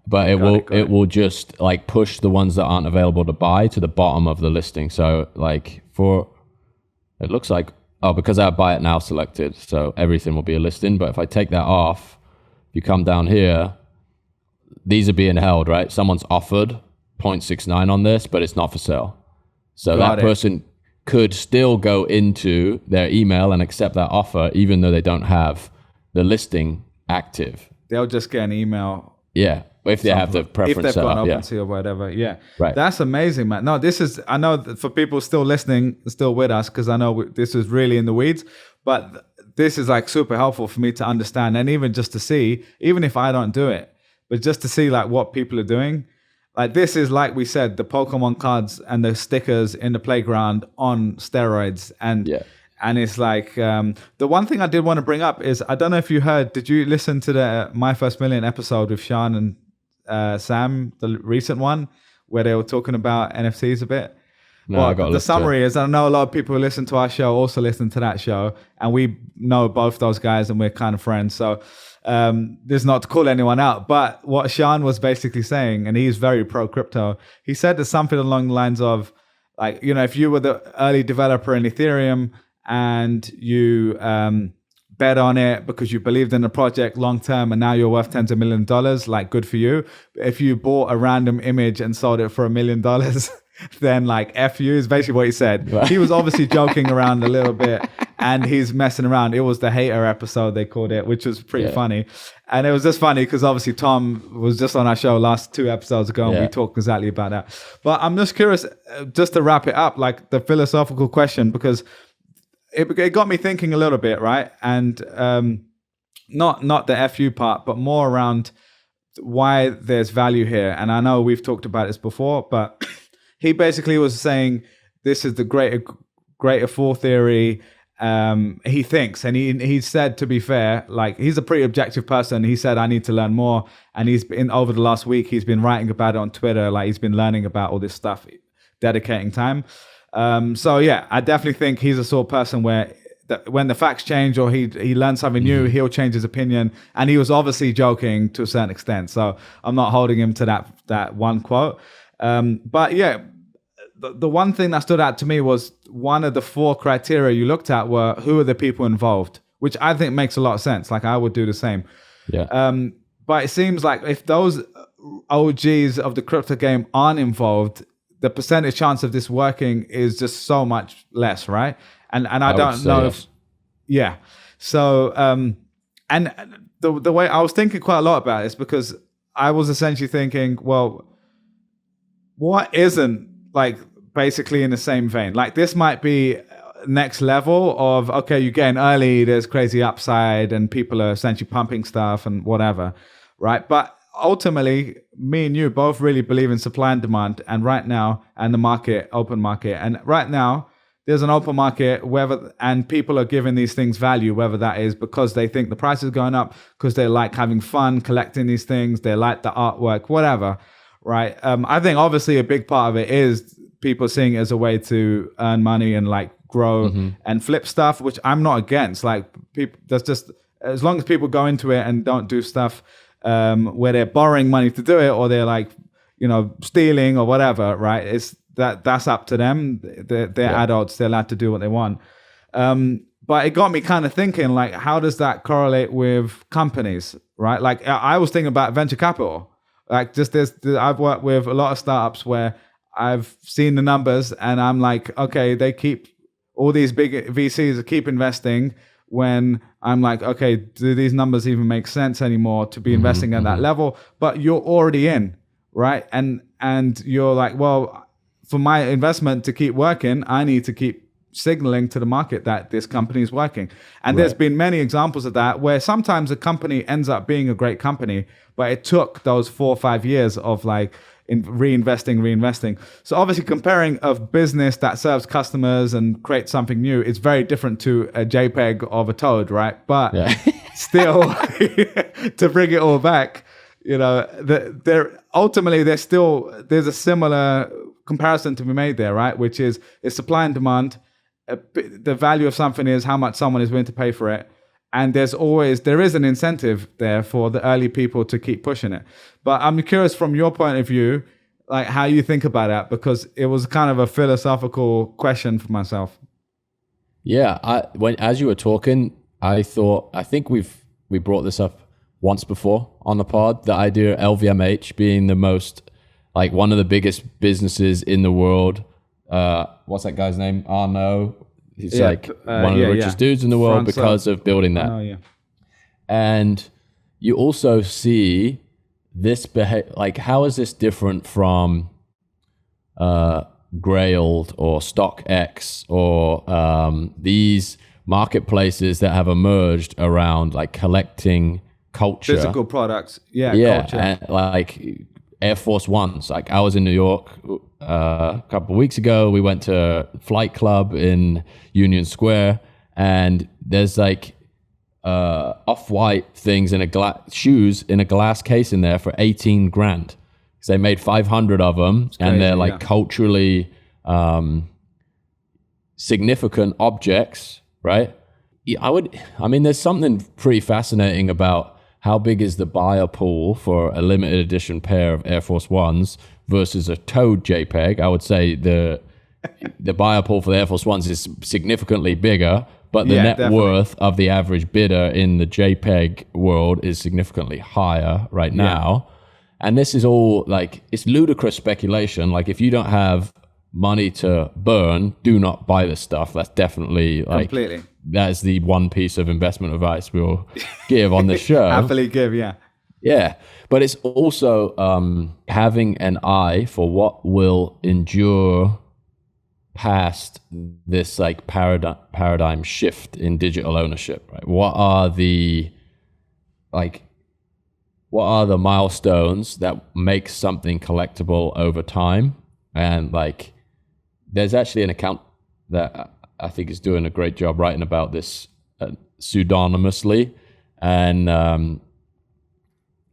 But it will just like push the ones that aren't available to buy to the bottom of the listing. So like it looks like, because I have buy it now selected, so everything will be a listing. But if I take that off, if you come down here, these are being held, right? Someone's offered 0.69 on this, but it's not for sale. So that person could still go into their email and accept that offer, even though they don't have the listing active. They'll just get an email. Yeah. If they have the preference if they've got an OpenSea or whatever, right. That's amazing, man. No, I know for people still listening, still with us, because I know this is really in the weeds, but this is like super helpful for me to understand, and even just to see, even if I don't do it, but just to see like what people are doing. Like this is, like we said, the Pokemon cards and the stickers in the playground on steroids, and it's like the one thing I did want to bring up is, I don't know if you heard. Did you listen to the My First Million episode with Sean and Sam, the recent one where they were talking about NFTs a bit? No, I got the summary is, I know a lot of people who listen to our show also listen to that show, and we know both those guys and we're kind of friends. So this is not to call anyone out, but what Sean was basically saying, and he's very pro crypto, he said that something along the lines of, like, if you were the early developer in Ethereum and you bet on it because you believed in the project long term and now you're worth tens of $millions, like, good for you. If you bought a random image and sold it for $1 million, then like F you, is basically what he said. Right. He was obviously joking around a little bit and he's messing around. It was the hater episode, they called it, which was pretty funny. And it was just funny because obviously Tom was just on our show last 2 episodes ago and we talked exactly about that. But I'm just curious, just to wrap it up, like the philosophical question, because it got me thinking a little bit, right? And not the FU part, but more around why there's value here. And I know we've talked about this before, but he basically was saying this is the greater fool theory. He thinks, and he said, to be fair, like, he's a pretty objective person. He said, I need to learn more. And he's been, over the last week, he's been writing about it on Twitter. Like, he's been learning about all this stuff, dedicating time. So yeah, I definitely think he's a sort of person where when the facts change or he learns something new, he'll change his opinion. And he was obviously joking to a certain extent. So I'm not holding him to that one quote. But yeah, the one thing that stood out to me was one of the 4 criteria you looked at were who are the people involved, which I think makes a lot of sense. Like, I would do the same. Yeah. But it seems like if those OGs of the crypto game aren't involved, the percentage chance of this working is just so much less, right? And I don't know if, yeah. So, and the way I was thinking quite a lot about this, because I was essentially thinking, well, what isn't like basically in the same vein? Like this might be next level of, okay, you get in early, there's crazy upside and people are essentially pumping stuff and whatever, right? But ultimately, me and you both really believe in supply and demand, and right now, and the market, open market, and right now there's an open market, and people are giving these things value, whether that is because they think the price is going up, because they like having fun collecting these things, they like the artwork, whatever, right? I think obviously a big part of it is people seeing it as a way to earn money and like grow and flip stuff, which I'm not against. Like people, that's just, as long as people go into it and don't do stuff where they're borrowing money to do it, or they're like, stealing or whatever, right? It's that's up to them. They're adults, they're allowed to do what they want. But it got me kind of thinking, like, how does that correlate with companies, right? Like I was thinking about venture capital. Like I've worked with a lot of startups where I've seen the numbers and I'm like, okay, all these big VCs keep investing, when I'm like, okay, do these numbers even make sense anymore to be investing at that level? But you're already in, right? And you're like, well, for my investment to keep working, I need to keep signaling to the market that this company is working. And there's been many examples of that, where sometimes a company ends up being a great company, but it took those 4 or 5 years of like in reinvesting. So obviously comparing a business that serves customers and creates something new is very different to a JPEG of a toad, right? But still, to bring it all back, ultimately there's a similar comparison to be made there, right? Which is supply and demand. The value of something is how much someone is willing to pay for it. And there is an incentive there for the early people to keep pushing it. But I'm curious from your point of view, like how you think about that, because it was kind of a philosophical question for myself. Yeah, as you were talking, I think we brought this up once before on the pod, the idea of LVMH being the most, like one of the biggest businesses in the world. What's that guy's name? Arnaud. He's one of the richest dudes in the world because of building that. And you also see this like, how is this different from Grailed or StockX or these marketplaces that have emerged around like collecting culture, physical products, culture, and like Air Force Ones. Like I was in New York a couple of weeks ago. We went to Flight Club in Union Square, and there's like off-white things in shoes in a glass case in there for 18 grand. Because they made 500 of them, and they're like culturally significant objects, right? There's something pretty fascinating about how big is the buyer pool for a limited edition pair of Air Force Ones versus a Toad JPEG. I would say the buyer pool for the Air Force Ones is significantly bigger, but the net worth of the average bidder in the JPEG world is significantly higher right now. And this is all like, it's ludicrous speculation. Like if you don't have money to burn, do not buy this stuff. That's definitely like, completely. That is the one piece of investment advice we'll give on the show. Happily give, Yeah, but it's also having an eye for what will endure past this like paradigm shift in digital ownership, right? What are the milestones that make something collectible over time? And like, there's actually an account that I think is doing a great job writing about this pseudonymously, and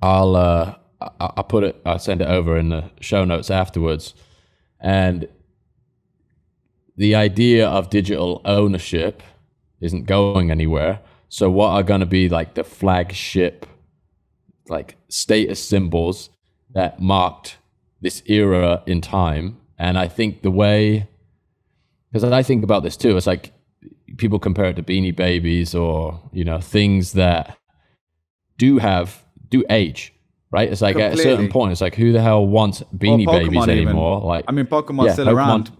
I'll send it over in the show notes afterwards. And the idea of digital ownership isn't going anywhere. So what are going to be like the flagship, like status symbols that marked this era in time? And I think because I think about this too, it's like people compare it to Beanie Babies or, things that do age, right? It's like at a certain point, it's like, who the hell wants Beanie Babies anymore? Like, I mean, Pokemon's still around.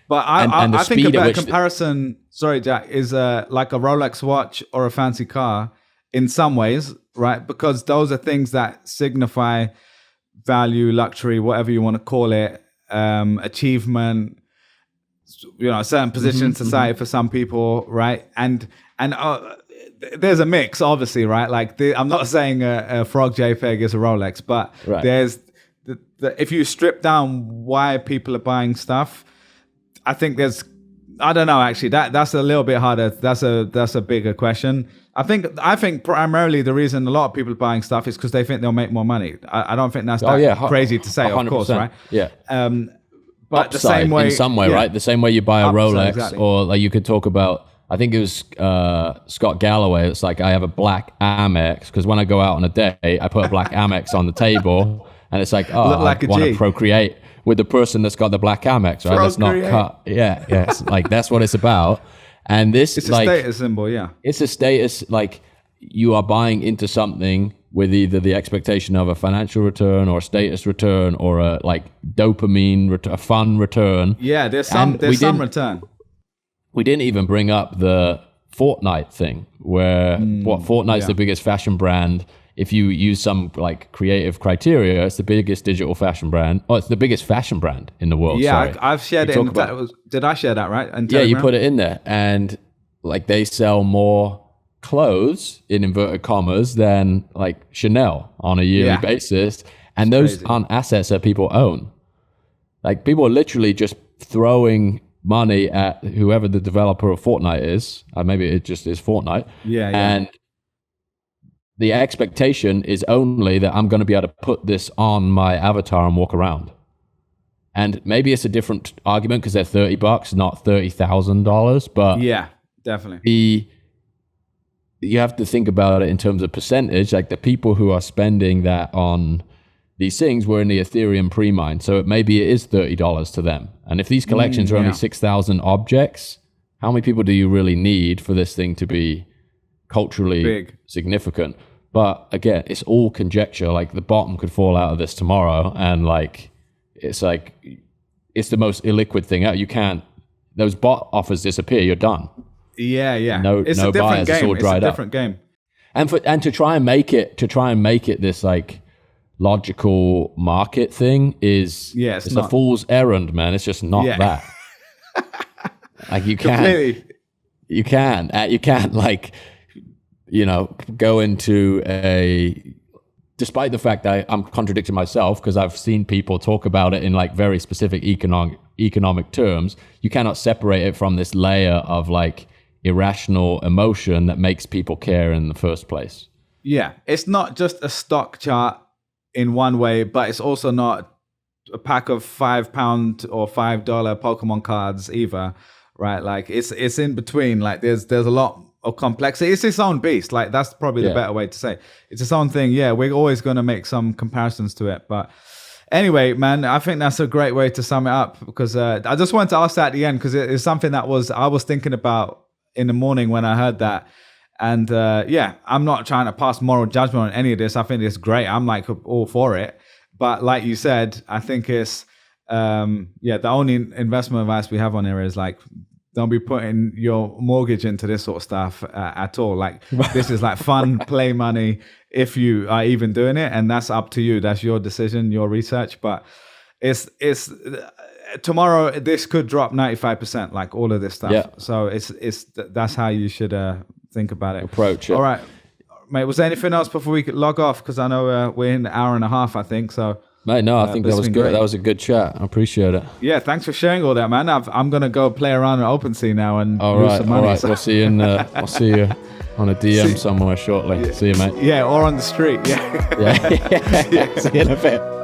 But I think a better comparison, sorry, Jack, is like a Rolex watch or a fancy car in some ways, right? Because those are things that signify value, luxury, whatever you want to call it, achievement, a certain position in society for some people, right? And there's a mix, obviously, right? Like I'm not saying a frog JPEG is a Rolex, but there's if you strip down why people are buying stuff, I think I don't know, actually, that's a little bit harder. That's a bigger question. I think primarily the reason a lot of people are buying stuff is because they think they'll make more money. I don't think that's crazy to say, 100%. Of course, right? Yeah. But upside, the same way, in some way, right? The same way you buy a Rolex, or like you could talk about, I think it was Scott Galloway. It's like, I have a black Amex because when I go out on a date, I put a black Amex on the table, and it's like, I want to procreate with the person that's got the black Amex, right? Let's not cut. Yeah. It's like, that's what it's about. And it's a status symbol, yeah. It's a status, like you are buying into something with either the expectation of a financial return or a status return or a like dopamine, a fun return. Yeah, there's some return. We didn't even bring up the Fortnite thing, where Fortnite's the biggest fashion brand. If you use some like creative criteria, it's the biggest digital fashion brand. Oh, it's the biggest fashion brand in the world. Yeah, I've shared it. Did I share that, right? Yeah, you put it in there. And like they sell more clothes, in inverted commas, than like Chanel on a yearly basis. And those aren't assets that people own. Like people are literally just throwing money at whoever the developer of Fortnite is. Maybe it just is Fortnite. Yeah. And the expectation is only that I'm going to be able to put this on my avatar and walk around. And maybe it's a different argument because they're $30, not $30,000. But yeah, definitely. You have to think about it in terms of percentage. Like the people who are spending that on these things were in the Ethereum pre-mine. So maybe it is $30 to them. And if these collections are only 6,000 objects, how many people do you really need for this thing to be culturally significant? But again, it's all conjecture. Like the bottom could fall out of this tomorrow, and it's the most illiquid thing out. You can't, those bot offers disappear, you're done. Yeah. It's no buyers, it's all dried up. It's a different game. And to try and make it this like logical market thing is it's a fool's errand, man. It's just not that. Like you can't like, go into despite the fact that I'm contradicting myself because I've seen people talk about it in like very specific economic terms, you cannot separate it from this layer of like irrational emotion that makes people care in the first place. Yeah, it's not just a stock chart in one way, but it's also not a pack of £5 or $5 Pokemon cards either, right? Like it's in between. Like there's a lot of complexity. It's its own beast. Like that's probably the better way to say. It's its own thing. Yeah, we're always going to make some comparisons to it. But anyway, man, I think that's a great way to sum it up because I just wanted to ask that at the end because it's something that I was thinking about in the morning when I heard that. And I'm not trying to pass moral judgment on any of this. I think it's great. I'm like all for it. But like you said, I think it's, the only investment advice we have on here is like, don't be putting your mortgage into this sort of stuff at all. Like this is like fun play money if you are even doing it, and that's up to you. That's your decision, your research. But it's tomorrow this could drop 95%, like all of this stuff. Yeah. So that's how you should think about it. Approach it. All right, mate. Was there anything else before we could log off? Because I know we're in an hour and a half, I think. So. Mate, no, I think that was good. Great. That was a good chat. I appreciate it. Yeah, thanks for sharing all that, man. I'm gonna go play around at Opensea now and lose some money. All right, We'll see you I'll see you on a DM somewhere shortly. See you, mate. Yeah, or on the street. Yeah. Yeah. See you in a bit.